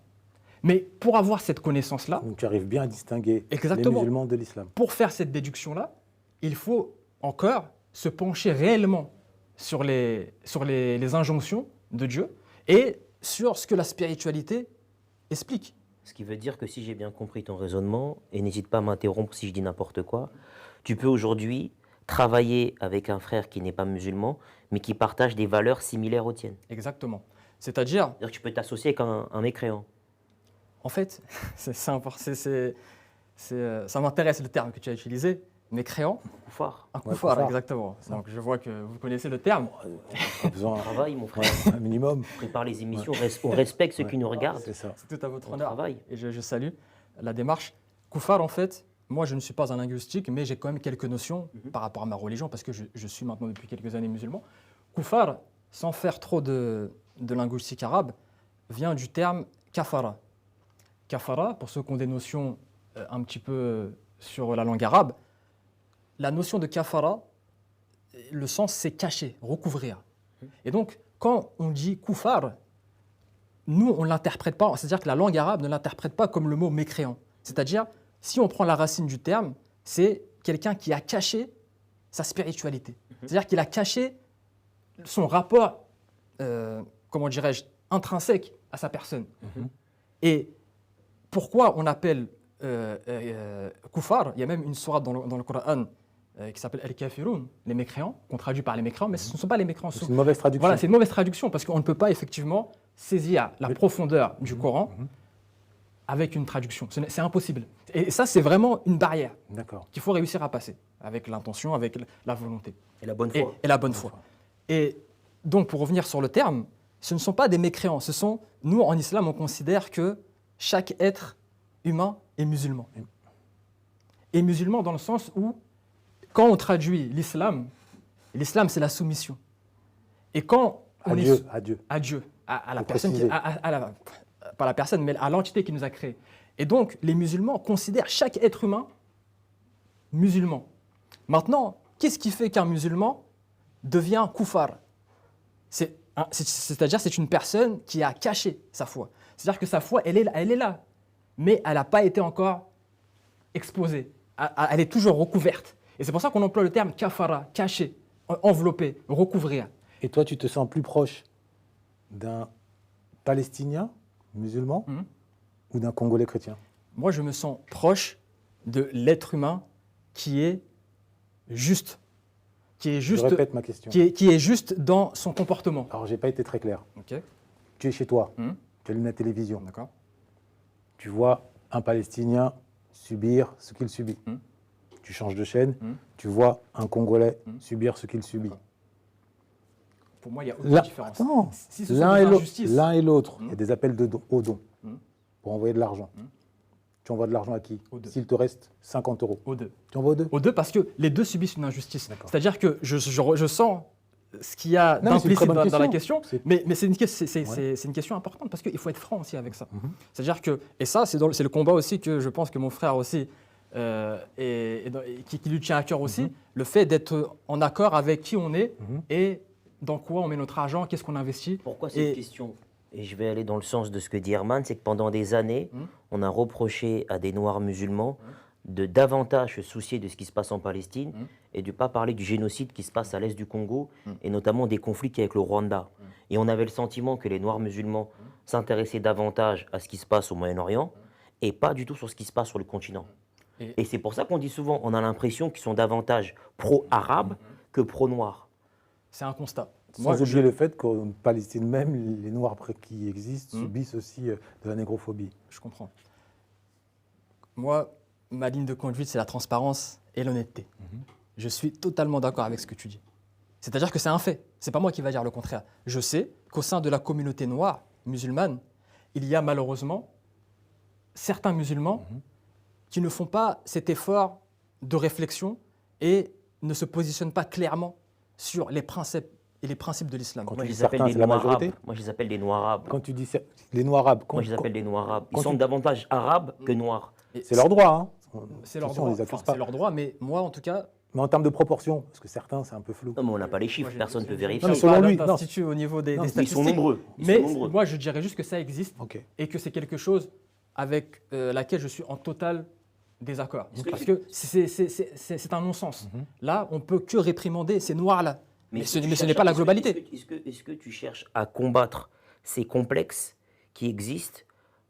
Mais pour avoir cette connaissance-là, Donc tu arrives bien à distinguer les Exactement. musulmans de l'islam. pour faire cette déduction-là, il faut encore se pencher réellement sur les injonctions de Dieu et sur ce que la spiritualité explique. ce qui veut dire que si j'ai bien compris ton raisonnement, et n'hésite pas à m'interrompre si je dis n'importe quoi, tu peux aujourd'hui travailler avec un frère qui n'est pas musulman, mais qui partage des valeurs similaires aux tiennes. Exactement. C'est-à-dire, C'est-à-dire que tu peux t'associer avec un mécréant. en fait, ça m'intéresse le terme que tu as utilisé, mécréant, Koufar. un Ouais, koufar, koufar. exactement. Donc je vois que vous connaissez le terme. Pas besoin Travaille, mon frère. un minimum. On prépare les émissions, on respecte ceux qui nous regardent. C'est ça. C'est tout à votre On honneur. travaille. Et je salue la démarche. Koufar, en fait, moi je ne suis pas un linguistique, mais j'ai quand même quelques notions par rapport à ma religion, parce que je suis maintenant depuis quelques années musulman. Koufar, sans faire trop de linguistique arabe, vient du terme kafara. Kafara, pour ceux qui ont des notions un petit peu sur la langue arabe, la notion de kafara, le sens c'est cacher, recouvrir. Et donc, quand on dit koufar, nous, on ne l'interprète pas, c'est-à-dire que la langue arabe ne l'interprète pas comme le mot mécréant. C'est-à-dire, si on prend la racine du terme, c'est quelqu'un qui a caché sa spiritualité. C'est-à-dire qu'il a caché son rapport, comment dirais-je, intrinsèque à sa personne. Et pourquoi on appelle Kufar, il y a même une sourate dans le Coran qui s'appelle Al-Kafirun, les mécréants, qu'on traduit par les mécréants, mais ce ne sont pas les mécréants. C'est une mauvaise traduction. Voilà, c'est une mauvaise traduction parce qu'on ne peut pas effectivement saisir la profondeur du Coran avec une traduction. C'est impossible. Et ça, c'est vraiment une barrière qu'il faut réussir à passer avec l'intention, avec la volonté. Et la bonne foi. Et la bonne foi. Et donc, pour revenir sur le terme, ce ne sont pas des mécréants. Nous, en islam, on considère que chaque être humain est musulman. Et musulman dans le sens où, quand on traduit l'islam, c'est la soumission. Et quand on est à Dieu, à la personne, pas la personne, mais à l'entité qui nous a créés. Et donc, les musulmans considèrent chaque être humain musulman. Maintenant, qu'est-ce qui fait qu'un musulman devient koufar? C'est-à-dire c'est une personne qui a caché sa foi. C'est-à-dire que sa foi, elle est là, mais elle n'a pas été encore exposée. Elle est toujours recouverte. Et c'est pour ça qu'on emploie le terme kafara, caché, enveloppé, recouvrir. Et toi, tu te sens plus proche d'un Palestinien musulman ou d'un Congolais chrétien? Moi, je me sens proche de l'être humain qui est juste. Je répète ma question. Qui est juste dans son comportement. Alors, je n'ai pas été très clair. Okay. Tu es chez toi, tu allumes la télévision. D'accord. Tu vois un Palestinien subir ce qu'il subit. Tu changes de chaîne, tu vois un Congolais subir ce qu'il subit. Pour moi, il n'y a aucune différence. Attends, si l'un et l'autre, il y a des appels au don pour envoyer de l'argent. Tu envoies de l'argent à qui? S'il te reste 50 €. Aux deux. Tu envoies aux deux? Aux deux parce que les deux subissent une injustice. C'est-à-dire que je sens ce qu'il y a d'implicite dans la question, mais c'est une question importante parce qu'il faut être franc aussi avec ça. C'est-à-dire que, et ça, c'est le combat aussi que je pense que mon frère aussi, qui lui tient à cœur aussi, le fait d'être en accord avec qui on est et dans quoi on met notre argent, qu'est-ce qu'on investit. Pourquoi cette question? Et je vais aller dans le sens de ce que dit Herman, c'est que pendant des années, on a reproché à des Noirs musulmans de davantage se soucier de ce qui se passe en Palestine et de ne pas parler du génocide qui se passe à l'est du Congo et notamment des conflits avec le Rwanda. Et on avait le sentiment que les Noirs musulmans s'intéressaient davantage à ce qui se passe au Moyen-Orient et pas du tout sur ce qui se passe sur le continent. Et c'est pour ça qu'on dit souvent, on a l'impression qu'ils sont davantage pro-arabes que pro-noirs. C'est un constat. Sans oublier le fait qu'en Palestine même, les Noirs qui existent subissent aussi de la négrophobie. Je comprends. Moi, ma ligne de conduite, c'est la transparence et l'honnêteté. Je suis totalement d'accord avec ce que tu dis. C'est-à-dire que c'est un fait. Ce n'est pas moi qui va dire le contraire. Je sais qu'au sein de la communauté noire musulmane, il y a malheureusement certains musulmans qui ne font pas cet effort de réflexion et ne se positionnent pas clairement sur les principes et les principes de l'islam. Moi, je les appelle des Noirs arabes. Moi, je les appelle des Noirs arabes. Quand tu dis les Noirs arabes, moi, je les appelle des Noirs arabes. Ils sont davantage arabes que noirs. C'est leur droit. C'est leur droit. C'est leur droit, mais moi, en tout cas. Mais en termes de proportion, parce que certains, c'est un peu flou. Non, mais on n'a pas les chiffres, personne ne peut vérifier. Non, mais selon lui, au niveau des statistiques. Ils sont nombreux. Moi, je dirais juste que ça existe et que c'est quelque chose avec laquelle je suis en total désaccord. Parce que c'est un non-sens. Là, on ne peut que réprimander ces noirs-là. Mais ce n'est pas la globalité. Est-ce que tu cherches à combattre ces complexes qui existent?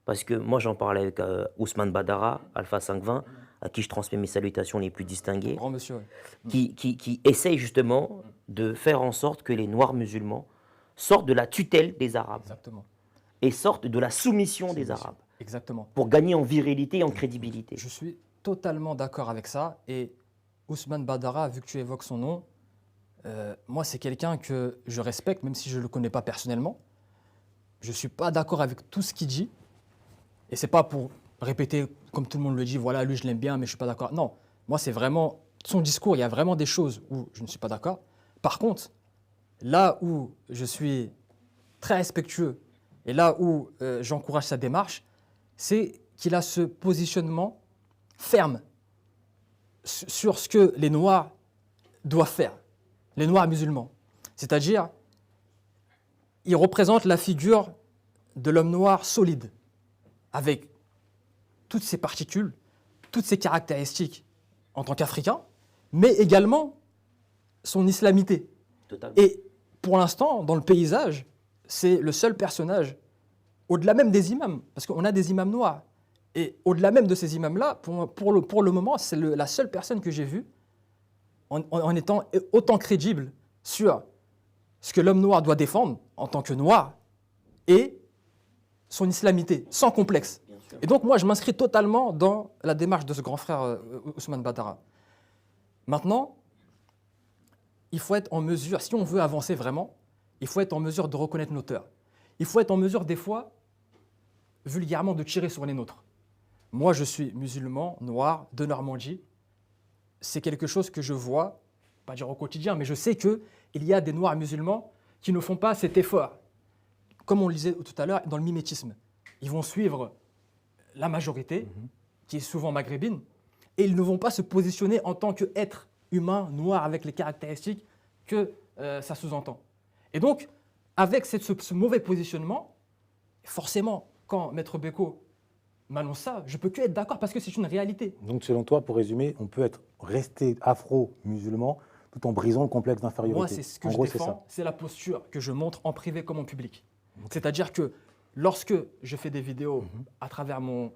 Parce que moi, j'en parlais avec Ousmane Badara, Alpha 520, à qui je transmets mes salutations les plus distinguées, grand monsieur, qui essaye justement de faire en sorte que les Noirs musulmans sortent de la tutelle des Arabes. Exactement. Et sortent de la soumission des Arabes. Exactement. Pour gagner en virilité et en crédibilité. Je suis totalement d'accord avec ça. Et Ousmane Badara, vu que tu évoques son nom, moi, c'est quelqu'un que je respecte, même si je ne le connais pas personnellement. Je ne suis pas d'accord avec tout ce qu'il dit. Et ce n'est pas pour répéter, comme tout le monde le dit, voilà, lui, je l'aime bien, mais je ne suis pas d'accord. Non, moi, c'est vraiment son discours. Il y a vraiment des choses où je ne suis pas d'accord. Par contre, là où je suis très respectueux et là où j'encourage sa démarche, c'est qu'il a ce positionnement ferme sur ce que les Noirs doivent faire. Les Noirs musulmans. C'est-à-dire, ils représentent la figure de l'homme noir solide, avec toutes ses particules, toutes ses caractéristiques en tant qu'Africain, mais également son islamité. Totalement. Et pour l'instant, dans le paysage, c'est le seul personnage, au-delà même des imams, parce qu'on a des imams noirs. Et au-delà même de ces imams-là, pour le moment, c'est la seule personne que j'ai vue en étant autant crédible sur ce que l'homme noir doit défendre en tant que noir et son islamité, sans complexe. Et donc moi, je m'inscris totalement dans la démarche de ce grand frère Ousmane Badara. Maintenant, il faut être en mesure, si on veut avancer vraiment, il faut être en mesure de reconnaître nos torts. Il faut être en mesure, des fois, vulgairement, de tirer sur les nôtres. Moi, je suis musulman, noir, de Normandie. C'est quelque chose que je vois, pas dire au quotidien, mais je sais qu'il y a des noirs musulmans qui ne font pas cet effort. Comme on le disait tout à l'heure, dans le mimétisme. Ils vont suivre la majorité, qui est souvent maghrébine, et ils ne vont pas se positionner en tant qu'être humain, noir, avec les caractéristiques que ça sous-entend. Et donc, avec ce mauvais positionnement, forcément, quand Maître Beko m'annonce ça, je ne peux que être d'accord parce que c'est une réalité. Donc, selon toi, pour résumer, on peut rester afro-musulman tout en brisant le complexe d'infériorité. Moi, c'est ce que je défends, c'est la posture que je montre en privé comme en public. C'est-à-dire que lorsque je fais des vidéos à travers mon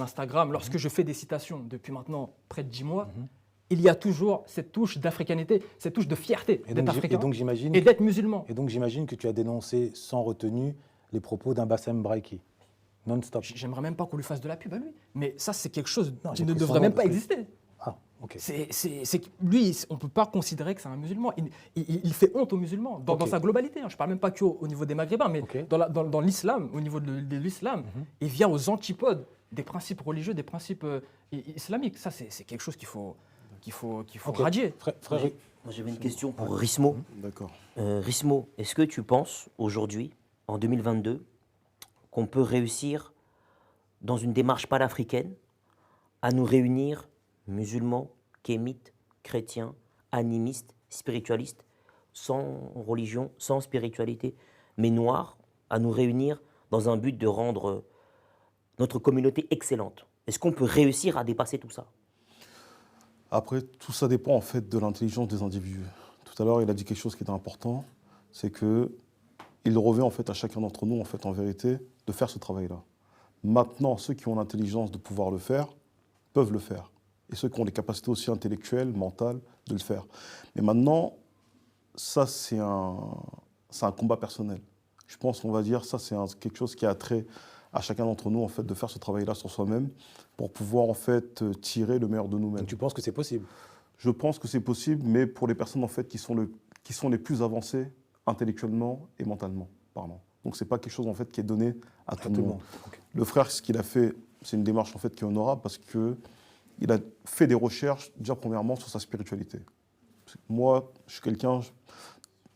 Instagram, lorsque je fais des citations depuis maintenant près de 10 mois, il y a toujours cette touche d'africanité, cette touche de fierté d'être africain et d'être musulman. Et donc j'imagine que tu as dénoncé sans retenue les propos d'un Bassem Braiki, non-stop. J'aimerais même pas qu'on lui fasse de la pub à lui, mais ça c'est quelque chose qui ne devrait même pas exister. Ah, ok. Lui, on ne peut pas considérer que c'est un musulman. Il fait honte aux musulmans, dans sa globalité. Je ne parle même pas qu'au niveau des Maghrébins, mais dans l'islam, au niveau de l'islam, il vient aux antipodes des principes religieux, des principes islamiques. Ça, c'est quelque chose qu'il faut radier. Moi, j'avais une question pour Rismo. D'accord. Rismo, est-ce que tu penses, aujourd'hui, en 2022, qu'on peut réussir, dans une démarche panafricaine, à nous réunir musulmans, kémites, chrétiens, animistes, spiritualistes, sans religion, sans spiritualité, mais noirs, à nous réunir dans un but de rendre notre communauté excellente? Est-ce qu'on peut réussir à dépasser tout ça? Après, tout ça dépend en fait de l'intelligence des individus. Tout à l'heure, il a dit quelque chose qui est important, c'est que il revient en fait à chacun d'entre nous, en fait, en vérité, de faire ce travail-là. Maintenant, ceux qui ont l'intelligence de pouvoir le faire, peuvent le faire. Et ceux qui ont les capacités aussi intellectuelles, mentales, de le faire. Mais maintenant, ça, c'est un combat personnel. Je pense qu'on va dire, ça, c'est quelque chose qui a trait à chacun d'entre nous, en fait, de faire ce travail-là sur soi-même pour pouvoir, en fait, tirer le meilleur de nous-mêmes. Donc tu penses que c'est possible? Je pense que c'est possible, mais pour les personnes, en fait, qui sont les plus avancées intellectuellement et mentalement parlant. Donc c'est pas quelque chose, en fait, qui est donné à tout le monde. Okay. Le frère, ce qu'il a fait, c'est une démarche, en fait, qui est honorable parce qu'il a fait des recherches, déjà, premièrement, sur sa spiritualité. Moi, je suis quelqu'un...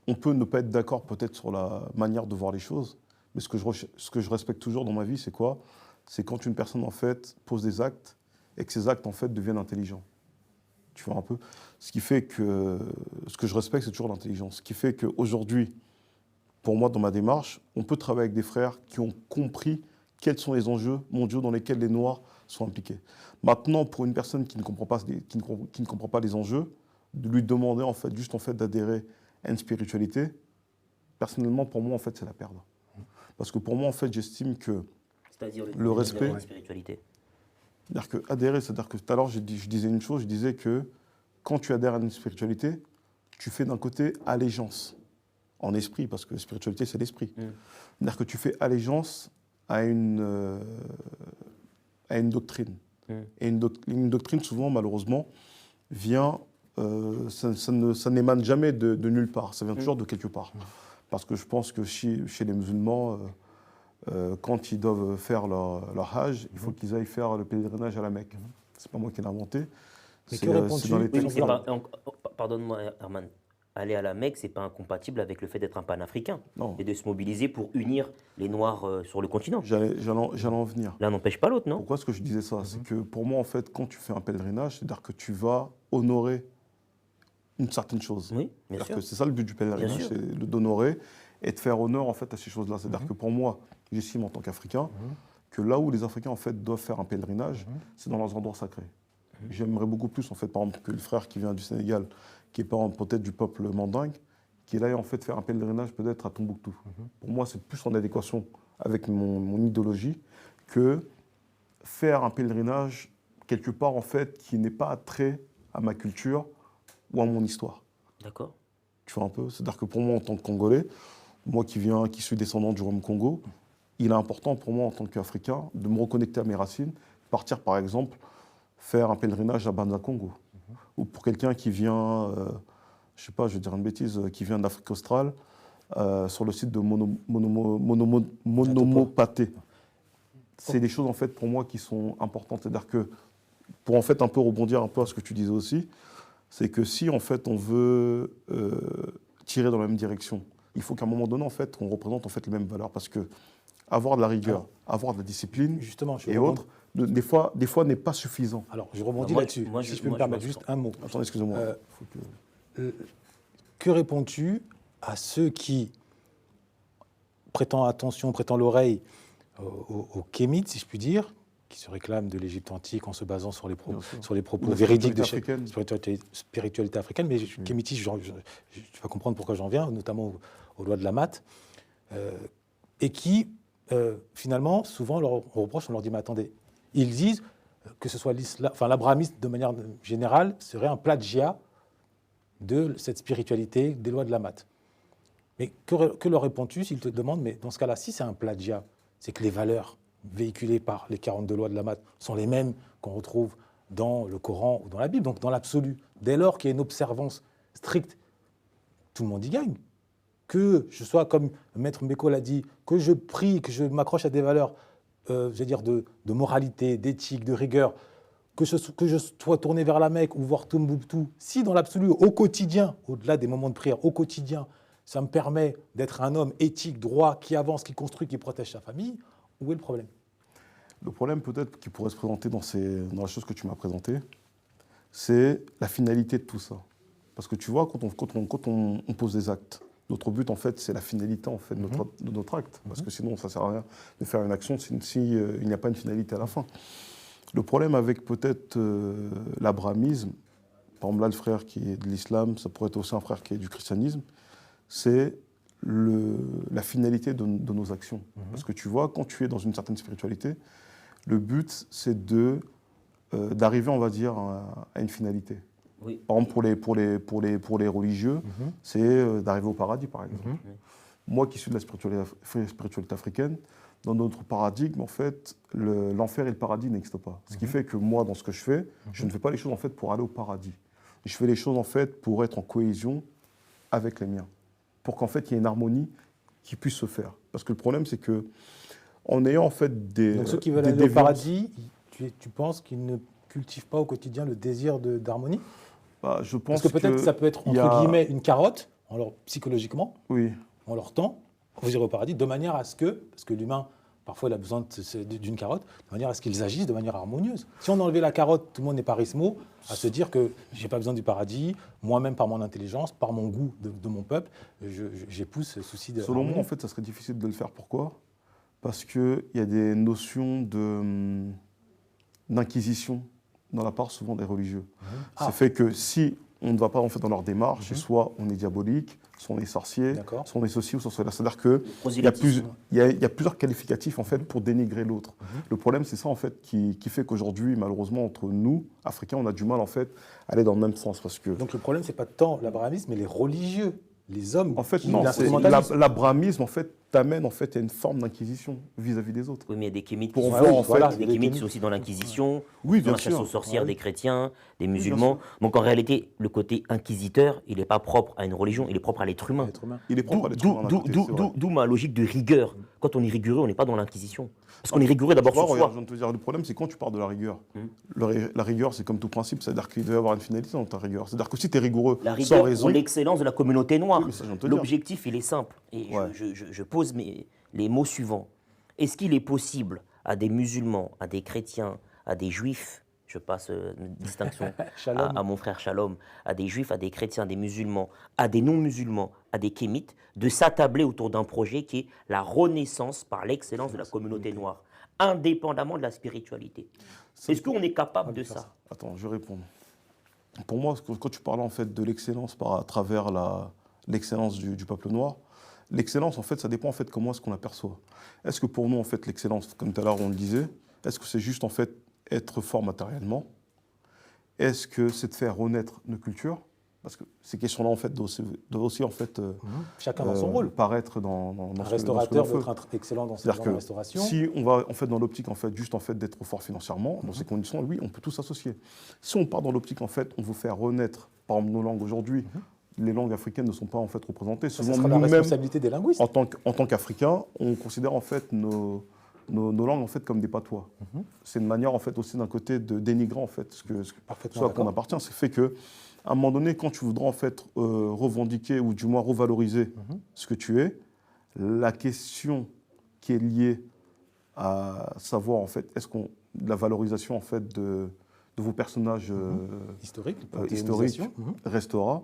On peut ne pas être d'accord, peut-être, sur la manière de voir les choses, mais ce que je respecte toujours dans ma vie, c'est quoi? C'est quand une personne, en fait, pose des actes et que ces actes, en fait, deviennent intelligents. Tu vois un peu? Ce qui fait que ce que je respecte, c'est toujours l'intelligence. Ce qui fait qu'aujourd'hui, pour moi, dans ma démarche, on peut travailler avec des frères qui ont compris quels sont les enjeux mondiaux dans lesquels les Noirs sont impliqués. Maintenant, pour une personne qui ne comprend pas les enjeux, de lui demander, en fait, juste en fait, d'adhérer à une spiritualité, personnellement, pour moi, en fait, c'est la perdre. Parce que pour moi, en fait, j'estime que le respect... La spiritualité. C'est-à-dire que adhérer, c'est-à-dire que tout à l'heure, je disais une chose, je disais que quand tu adhères à une spiritualité, tu fais d'un côté allégeance, en esprit, parce que la spiritualité, c'est l'esprit. C'est-à-dire que tu fais allégeance à une doctrine. Et une doctrine, souvent, malheureusement, vient... ça n'émane jamais de nulle part, ça vient toujours de quelque part. Parce que je pense que chez les musulmans, quand ils doivent faire leur hajj, il faut qu'ils aillent faire le pèlerinage à la Mecque. C'est pas moi qui l'ai inventé. Mais que réponds-tu? Pardonne-moi, Herman. Aller à la Mecque, c'est pas incompatible avec le fait d'être un panafricain et de se mobiliser pour unir les Noirs sur le continent. J'allais en venir. L'un n'empêche pas l'autre, non? Pourquoi est-ce que je disais ça? C'est que pour moi, en fait, quand tu fais un pèlerinage, c'est-à-dire que tu vas honorer une certaine chose. Oui, bien sûr. C'est ça le but du pèlerinage, c'est d'honorer et de faire honneur, en fait, à ces choses-là. C'est-à-dire que pour moi, j'estime en tant qu'Africain que là où les Africains, en fait, doivent faire un pèlerinage, c'est dans leurs endroits sacrés. J'aimerais beaucoup plus, en fait, par exemple, que le frère qui vient du Sénégal, qui est pas peut-être du peuple mandingue, qui est là en fait faire un pèlerinage peut-être à Tombouctou. Pour moi, c'est plus en adéquation avec mon idéologie que faire un pèlerinage quelque part en fait qui n'est pas attrait à ma culture ou à mon histoire. D'accord. Tu vois un peu? C'est-à-dire que pour moi, en tant que Congolais, moi qui suis descendant du Royaume Congo, il est important pour moi en tant qu'Africain de me reconnecter à mes racines, partir par exemple faire un pèlerinage à Banza Congo. Ou pour quelqu'un qui vient, je sais pas, je vais dire une bêtise, qui vient d'Afrique australe, sur le site de Monomopaté. C'est des choses en fait pour moi qui sont importantes. C'est-à-dire que pour en fait un peu rebondir un peu à ce que tu disais aussi, c'est que si en fait on veut tirer dans la même direction, il faut qu'à un moment donné en fait on représente en fait les mêmes valeurs, parce que avoir de la rigueur, avoir de la discipline Justement, et autres, des fois n'est pas suffisant. Alors, je rebondis Moi, là-dessus. moi, Si je- je peux me moi, permettre je juste un mot. Attends, excusez-moi. Que réponds-tu à ceux qui prêtant l'oreille aux kémites, si je puis dire, qui se réclament de l'Égypte antique en se basant sur les, Bien sûr. sur les propos La véridiques de spiritualité africaine. spiritualité africaine, mais kémitis, tu vas comprendre pourquoi j'en viens, notamment aux lois de la mat, et qui, finalement, souvent, on reproche, on leur dit, mais attendez, ils disent que ce soit l'abrahamisme, de manière générale, serait un plagiat de cette spiritualité des lois de la mat. Mais que leur réponds-tu s'ils te demandent, mais dans ce cas-là, si c'est un plagiat, c'est que les valeurs véhiculées par les 42 lois de la mat sont les mêmes qu'on retrouve dans le Coran ou dans la Bible, donc dans l'absolu. Dès lors qu'il y a une observance stricte, tout le monde y gagne. Que je sois, comme Maître Mbeko l'a dit, que je prie, que je m'accroche à des valeurs, je veux dire, de moralité, d'éthique, de rigueur, que je sois tourné vers la Mecque ou voir Tombouctou, si dans l'absolu, au quotidien, au-delà des moments de prière, au quotidien, ça me permet d'être un homme éthique, droit, qui avance, qui construit, qui protège sa famille, où est le problème? Le problème peut-être qui pourrait se présenter dans la chose que tu m'as présentée, c'est la finalité de tout ça. Parce que tu vois, quand on pose des actes, notre but en fait, c'est la finalité en fait, de notre acte. Parce que sinon, ça ne sert à rien de faire une action si il n'y a pas une finalité à la fin. Le problème avec peut-être l'abrahamisme, par exemple là, le frère qui est de l'islam, ça pourrait être aussi un frère qui est du christianisme, c'est la finalité de nos actions. Parce que tu vois, quand tu es dans une certaine spiritualité, le but, c'est d'arriver, on va dire, à une finalité. Oui. Par exemple, pour les religieux, c'est d'arriver au paradis, par exemple. Moi qui suis de la spiritualité africaine, dans notre paradigme, en fait, l'enfer et le paradis n'existent pas. Ce qui fait que moi, dans ce que je fais, je ne fais pas les choses en fait pour aller au paradis. Je fais les choses en fait pour être en cohésion avec les miens, pour qu'en fait il y ait une harmonie qui puisse se faire. Parce que le problème, c'est que en ayant en fait des Donc ceux qui veulent des aller au déviances- paradis, tu penses qu'ils ne cultivent pas au quotidien le désir d'harmonie? bah, je pense Parce que peut-être ça peut être, il y entre a- guillemets, une carotte, psychologiquement, Oui. on leur tend, vous irez au paradis, de manière à ce que, parce que l'humain, parfois, il a besoin d'une carotte, de manière à ce qu'ils agissent de manière harmonieuse. Si on enlevait la carotte, tout le monde n'est pas rismo à se dire que j'ai pas besoin du paradis, moi-même, par mon intelligence, par mon goût de mon peuple, j'épouse ce souci de Selon moi, harmonie. en fait, ça serait difficile de le faire. Pourquoi? Parce qu'il y a des notions d'inquisition dans la part souvent des religieux. Ça fait que si on ne va pas en fait dans leur démarche, et soit on est diabolique, soit on est sorcier, D'accord. soit on est ceci ou soit cela. C'est-à-dire qu'il y, a Prosélytisme. il y a plusieurs qualificatifs en fait pour dénigrer l'autre. Le problème, c'est ça en fait qui fait qu'aujourd'hui, malheureusement, entre nous, Africains, on a du mal en fait à aller dans le même sens. Parce que Donc le problème, c'est pas tant l'abrahamisme, mais les religieux, les hommes. en fait, qui non, l'instrumentalisent. l'abrahamisme en fait t'amène en fait à une forme d'inquisition vis-à-vis des autres. Oui, mais il y a des kémites Pour qui voir, sont, en fait, des kémites sont aussi dans l'Inquisition, Oui, dans bien la chasse sûr. aux sorcières Ouais. des chrétiens, des bien musulmans. sûr. Donc en réalité, le côté inquisiteur, il n'est pas propre à une religion, il est propre à l'être humain. L'être humain. Il est propre à l'être humain, d'un côté, c'est vrai. D'où ma logique de rigueur. Quand on est rigoureux, on n'est pas dans l'Inquisition. Parce qu'on est rigoureux d'abord Tu vois, sur regarde, soi. je viens de te dire, le problème, c'est quand tu parles de la rigueur. La rigueur, c'est comme tout principe, c'est-à-dire qu'il doit y avoir une finalité dans ta rigueur. C'est-à-dire que si tu es rigoureux La sans rigueur raison, pour l'excellence de la communauté noire. Oui, mais ça, je viens de te dire. L'objectif, il est simple. Et Ouais. je pose les mots suivants. Est-ce qu'il est possible à des musulmans, à des chrétiens, à des juifs, je passe une distinction Shalom. à mon frère Shalom, à des juifs, à des chrétiens, à des musulmans, à des non-musulmans, à des kémites, de s'attabler autour d'un projet qui est la renaissance par l'excellence de la communauté noire, indépendamment de la spiritualité. Est-ce qu'on est capable de ça? Attends, je vais répondre. pour moi, quand tu parles en fait de l'excellence à travers l'excellence du peuple noir, l'excellence, en fait, ça dépend en fait comment est-ce qu'on l'aperçoit. Est-ce que pour nous, en fait, l'excellence, comme tout à l'heure on le disait, est-ce que c'est juste en fait être fort matériellement? Est-ce que c'est de faire renaître nos cultures? Parce que ces questions-là, en fait, doivent aussi en fait, Chacun dans son rôle. paraître dans Un ce restaurateur que doit l'on fait. être excellent dans C'est-à-dire sa que restauration. si on va en fait dans l'optique en fait juste en fait d'être fort financièrement, dans ces conditions, oui, on peut tous s'associer. Si on part dans l'optique en fait, on veut faire renaître, par exemple, nos langues aujourd'hui. Les langues africaines ne sont pas en fait représentées. Ça Souvent, sera la nous-mêmes, responsabilité des linguistes. en tant qu'Africains, on considère en fait nos langues en fait comme des patois. C'est une manière en fait aussi d'un côté de dénigrer en fait ce Parfaitement à quoi on appartient. Ce qui fait que à un moment donné, quand tu voudras en fait revendiquer ou du moins revaloriser ce que tu es, la question qui est liée à savoir en fait la valorisation en fait de vos personnages Historique, historiques restera.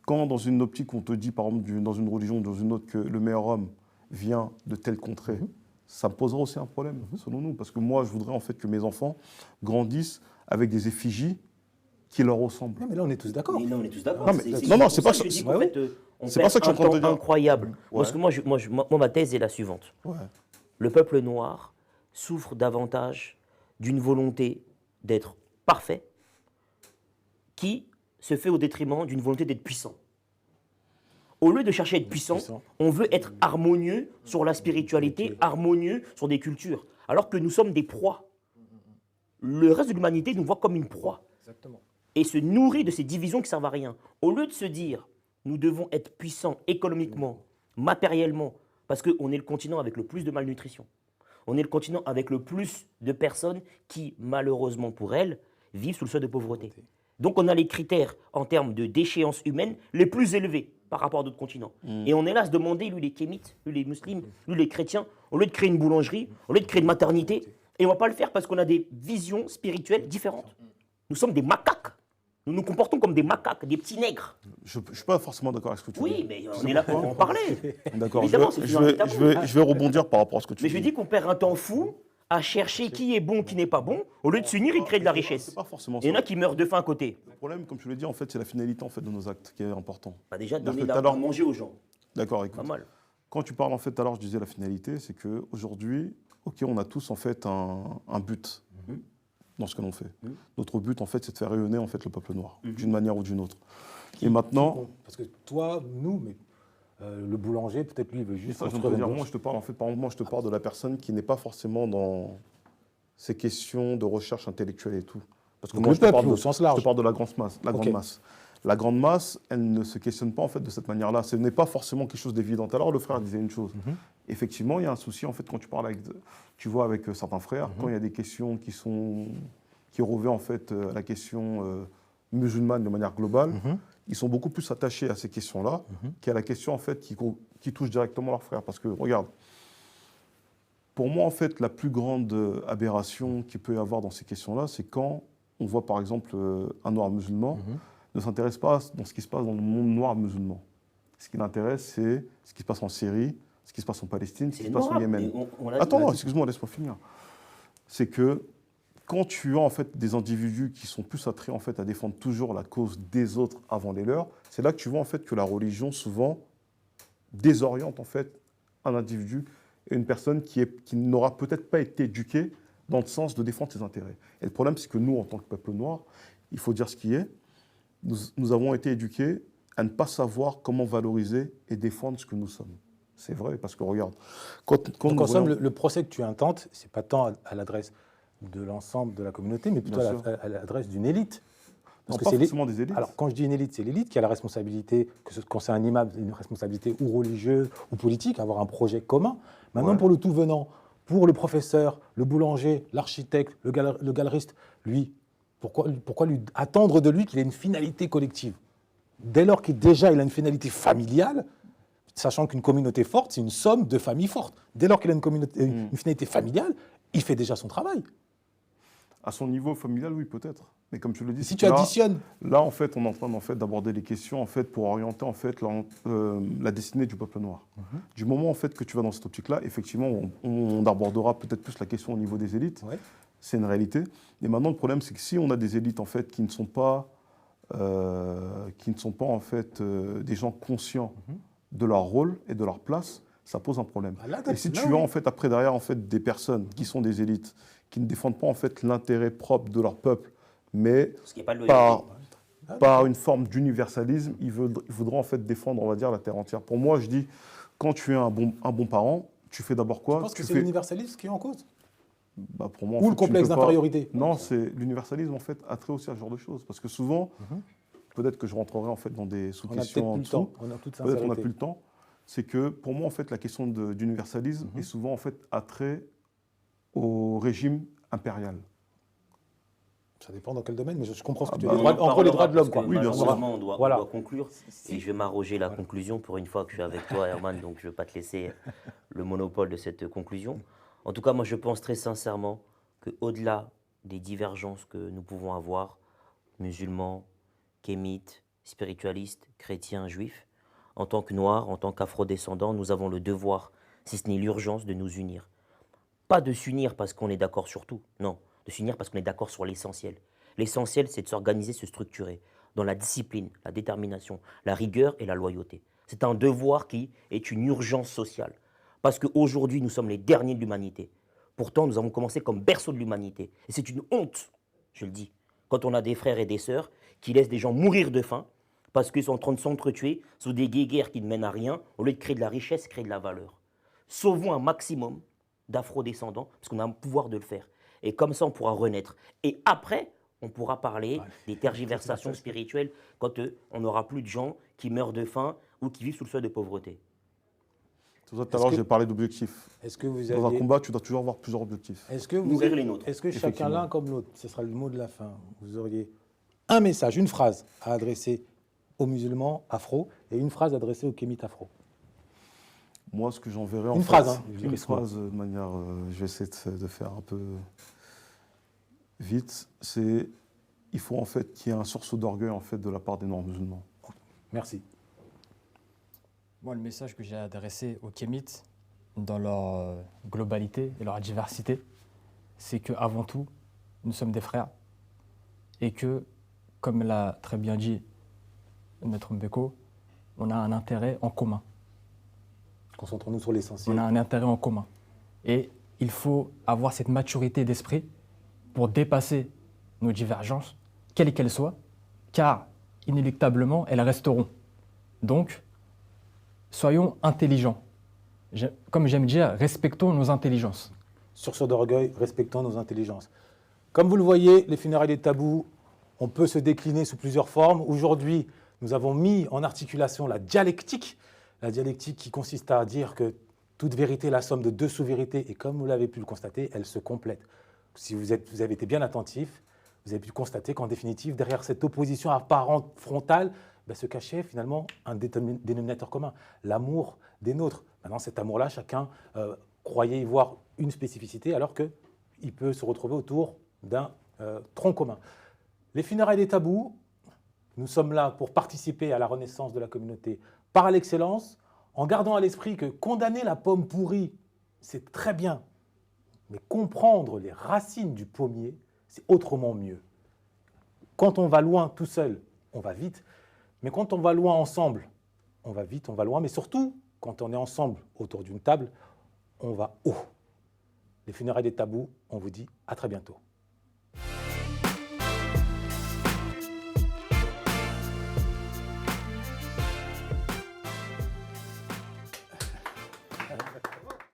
Quand dans une optique on te dit par exemple dans une religion ou dans une autre que le meilleur homme vient de telle contrée, ça me posera aussi un problème selon nous, parce que moi je voudrais en fait que mes enfants grandissent avec des effigies qui leur ressemblent. Non, mais là, on est tous d'accord. Mais non, on est tous d'accord. Non, mais- non, c'est pas ça. C'est pas ça que je suis en train de te dire. Incroyable. Ouais. Parce que moi, ma thèse est la suivante. Ouais. Le peuple noir souffre davantage d'une volonté d'être parfait qui se fait au détriment d'une volonté d'être puissant. Au lieu de chercher à être puissant, on veut être harmonieux sur la spiritualité, harmonieux sur des cultures, alors que nous sommes des proies. Le reste de l'humanité nous voit comme une proie. Exactement. Et se nourrit de ces divisions qui ne servent à rien. Au lieu de se dire, nous devons être puissants économiquement, matériellement, parce qu'on est le continent avec le plus de malnutrition. On est le continent avec le plus de personnes qui, malheureusement pour elles, vivent sous le seuil de pauvreté. Donc on a les critères en termes de déchéance humaine les plus élevés par rapport à d'autres continents. Et on est là à se demander, lui les kémites, lui les musulmans, lui les chrétiens, au lieu de créer une boulangerie, au lieu de créer une maternité, et on ne va pas le faire parce qu'on a des visions spirituelles différentes. Nous sommes des macaques. Nous nous comportons comme des macaques, des petits nègres. Je ne suis pas forcément d'accord avec ce que tu dis. Oui, mais on est là pour en parler. D'accord. Évidemment, c'est toujours un tabou. Je vais rebondir par rapport à ce que tu Mais dis. je dis qu'on perd un temps fou à chercher qui est bon, qui n'est pas bon, au lieu de s'unir et créer de la richesse. C'est pas forcément Il y en ça. a qui meurent de faim à côté. Le problème, comme tu le dis, en fait, c'est la finalité en fait de nos actes qui est important. Bah déjà, D'accord, donner tout à à l'heure- manger aux gens. D'accord, écoute. Pas mal. Quand tu parles en fait, tout à l'heure, je disais la finalité, c'est que aujourd'hui, ok, on a tous en fait un but dans ce que l'on fait. Notre but, en fait, c'est de faire rayonner en fait le peuple noir, d'une manière ou d'une autre. Et maintenant, Bon, parce que toi, nous, mais le boulanger, peut-être lui, il veut juste ça, je viens de te construire une dire, bouche. moi, je te parle en fait, par exemple, moi, je te parle de la personne qui n'est pas forcément dans ces questions de recherche intellectuelle et tout. Parce que Donc moi, le je te peuple, parle au sens large. Je te parle de la grande masse. Ok. La grande masse, elle ne se questionne pas en fait de cette manière-là. Ce n'est pas forcément quelque chose d'évident. Alors le frère disait une chose. Effectivement, il y a un souci en fait quand tu parles avec, tu vois, avec certains frères, quand il y a des questions qui revêtent en fait à la question musulmane de manière globale, ils sont beaucoup plus attachés à ces questions-là qu'à la question en fait qui touche directement leurs frères. Parce que regarde, pour moi en fait la plus grande aberration qu'il peut y avoir dans ces questions-là, c'est quand on voit par exemple un noir musulman ne s'intéresse pas dans ce qui se passe dans le monde noir musulman. Ce qui l'intéresse, c'est ce qui se passe en Syrie, ce qui se passe en Palestine, ce qui se passe au Yémen. Attends, excuse-moi, laisse-moi finir. C'est que quand tu as en fait des individus qui sont plus attirés en fait à défendre toujours la cause des autres avant les leurs, c'est là que tu vois en fait que la religion souvent désoriente en fait un individu et une personne qui n'aura peut-être pas été éduquée dans le sens de défendre ses intérêts. Et le problème, c'est que nous, en tant que peuple noir, il faut dire ce qui est, nous avons été éduqués à ne pas savoir comment valoriser et défendre ce que nous sommes. C'est vrai, parce que regarde, quand Donc nous en somme, voyons- le procès que tu intentes, ce n'est pas tant à l'adresse de l'ensemble de la communauté, mais plutôt Bien à sûr. l'adresse d'une élite. Non, que pas c'est forcément des élites. Alors, quand je dis une élite, c'est l'élite qui a la responsabilité, quand c'est un imam, une responsabilité ou religieuse ou politique, avoir un projet commun. Maintenant, Ouais. pour le tout venant, pour le professeur, le boulanger, l'architecte, le galeriste, lui, pourquoi lui attendre de lui qu'il ait une finalité collective? Dès lors qu'il déjà il a une finalité familiale, sachant qu'une communauté forte, c'est une somme de familles fortes. Dès lors qu'il a une finalité familiale, il fait déjà son travail. À son niveau familial, oui, peut-être. Mais comme tu le dis, Si c'est tu que là- additionnes, Là, en fait, on est en train d'aborder les questions en fait, pour orienter en fait, la destinée du peuple noir. Du moment en fait, que tu vas dans cette optique-là, effectivement, on abordera peut-être plus la question au niveau des élites. Ouais. C'est une réalité. Et maintenant, le problème, c'est que si on a des élites en fait, qui ne sont pas qui ne sont pas en fait des gens conscients de leur rôle et de leur place, ça pose un problème. Et si tu as en fait après derrière en fait des personnes qui sont des élites, qui ne défendent pas en fait l'intérêt propre de leur peuple, mais par une forme d'universalisme, ils voudront en fait défendre, on va dire, la terre entière. Pour moi, je dis, quand tu es un bon parent, tu fais d'abord quoi? Tu penses que c'est l'universalisme qui est en cause? Bah pour moi, ou le complexe d'infériorité? Non, c'est l'universalisme en fait a trait aussi à ce genre de choses. Parce que souvent, peut-être que je rentrerai en fait dans des sous-questions en dessous. Peut-être qu'on n'a plus le temps. C'est que pour moi en fait la question d'universalisme est souvent en fait attrait au régime impérial. Ça dépend dans quel domaine, mais je comprends ce que tu dis. En gros, les droits de l'homme, quoi. Oui, malheureusement, on doit conclure. Et je vais m'arroger la conclusion pour une fois que je suis avec toi, Herman, donc je ne vais pas te laisser le monopole de cette conclusion. En tout cas, moi, je pense très sincèrement qu'au-delà des divergences que nous pouvons avoir, musulmans, kémites, spiritualistes, chrétiens, juifs, en tant que noirs, en tant qu'afro-descendants, nous avons le devoir, si ce n'est l'urgence, de nous unir. Pas de s'unir parce qu'on est d'accord sur tout, non. De s'unir parce qu'on est d'accord sur l'essentiel. L'essentiel, c'est de s'organiser, se structurer dans la discipline, la détermination, la rigueur et la loyauté. C'est un devoir qui est une urgence sociale. Parce qu'aujourd'hui, nous sommes les derniers de l'humanité. Pourtant, nous avons commencé comme berceau de l'humanité. Et c'est une honte, je le dis, quand on a des frères et des sœurs qui laissent des gens mourir de faim parce qu'ils sont en train de s'entretuer sous des guéguerres qui ne mènent à rien, au lieu de créer de la richesse, créer de la valeur. Sauvons un maximum d'afro-descendants, parce qu'on a le pouvoir de le faire. Et comme ça, on pourra renaître. Et après, on pourra parler des tergiversations spirituelles quand on n'aura plus de gens qui meurent de faim ou qui vivent sous le seuil de pauvreté. Tout à l'heure, j'ai parlé d'objectifs. Dans un combat, tu dois toujours avoir plusieurs objectifs. Est-ce que chacun l'un comme l'autre, ce sera le mot de la fin, vous auriez un message, une phrase à adresser aux musulmans afro et une phrase adressée aux kémites afro? Moi, ce que j'enverrai en une fait, phrase, une phrase de manière, je vais essayer de faire un peu vite, c'est il faut en fait qu'il y ait un sursaut d'orgueil en fait de la part des noirs musulmans. Merci. Moi, le message que j'ai adressé aux kémites, dans leur globalité et leur diversité, c'est qu'avant tout, nous sommes des frères et que, comme l'a très bien dit Maître Mbeko, on a un intérêt en commun. Concentrons-nous sur l'essentiel. On a un intérêt en commun. Et il faut avoir cette maturité d'esprit pour dépasser nos divergences, quelles qu'elles soient, car inéluctablement, elles resteront. Donc, soyons intelligents. Comme j'aime dire, respectons nos intelligences. Sursaut d'orgueil, respectons nos intelligences. Comme vous le voyez, les funérailles des tabous, on peut se décliner sous plusieurs formes. Aujourd'hui, nous avons mis en articulation la dialectique qui consiste à dire que toute vérité est la somme de deux sous-vérités, et comme vous l'avez pu le constater, elles se complètent. Si vous avez été bien attentif, vous avez pu constater qu'en définitive, derrière cette opposition apparente frontale, se cachait finalement un dénominateur commun, l'amour des nôtres. Maintenant, cet amour-là, chacun croyait y voir une spécificité, alors qu'il peut se retrouver autour d'un tronc commun. Les funérailles des tabous, nous sommes là pour participer à la renaissance de la communauté par l'excellence, en gardant à l'esprit que condamner la pomme pourrie, c'est très bien, mais comprendre les racines du pommier, c'est autrement mieux. Quand on va loin tout seul, on va vite, mais quand on va loin ensemble, on va vite, on va loin, mais surtout, quand on est ensemble autour d'une table, on va haut. Les funérailles des tabous, on vous dit à très bientôt.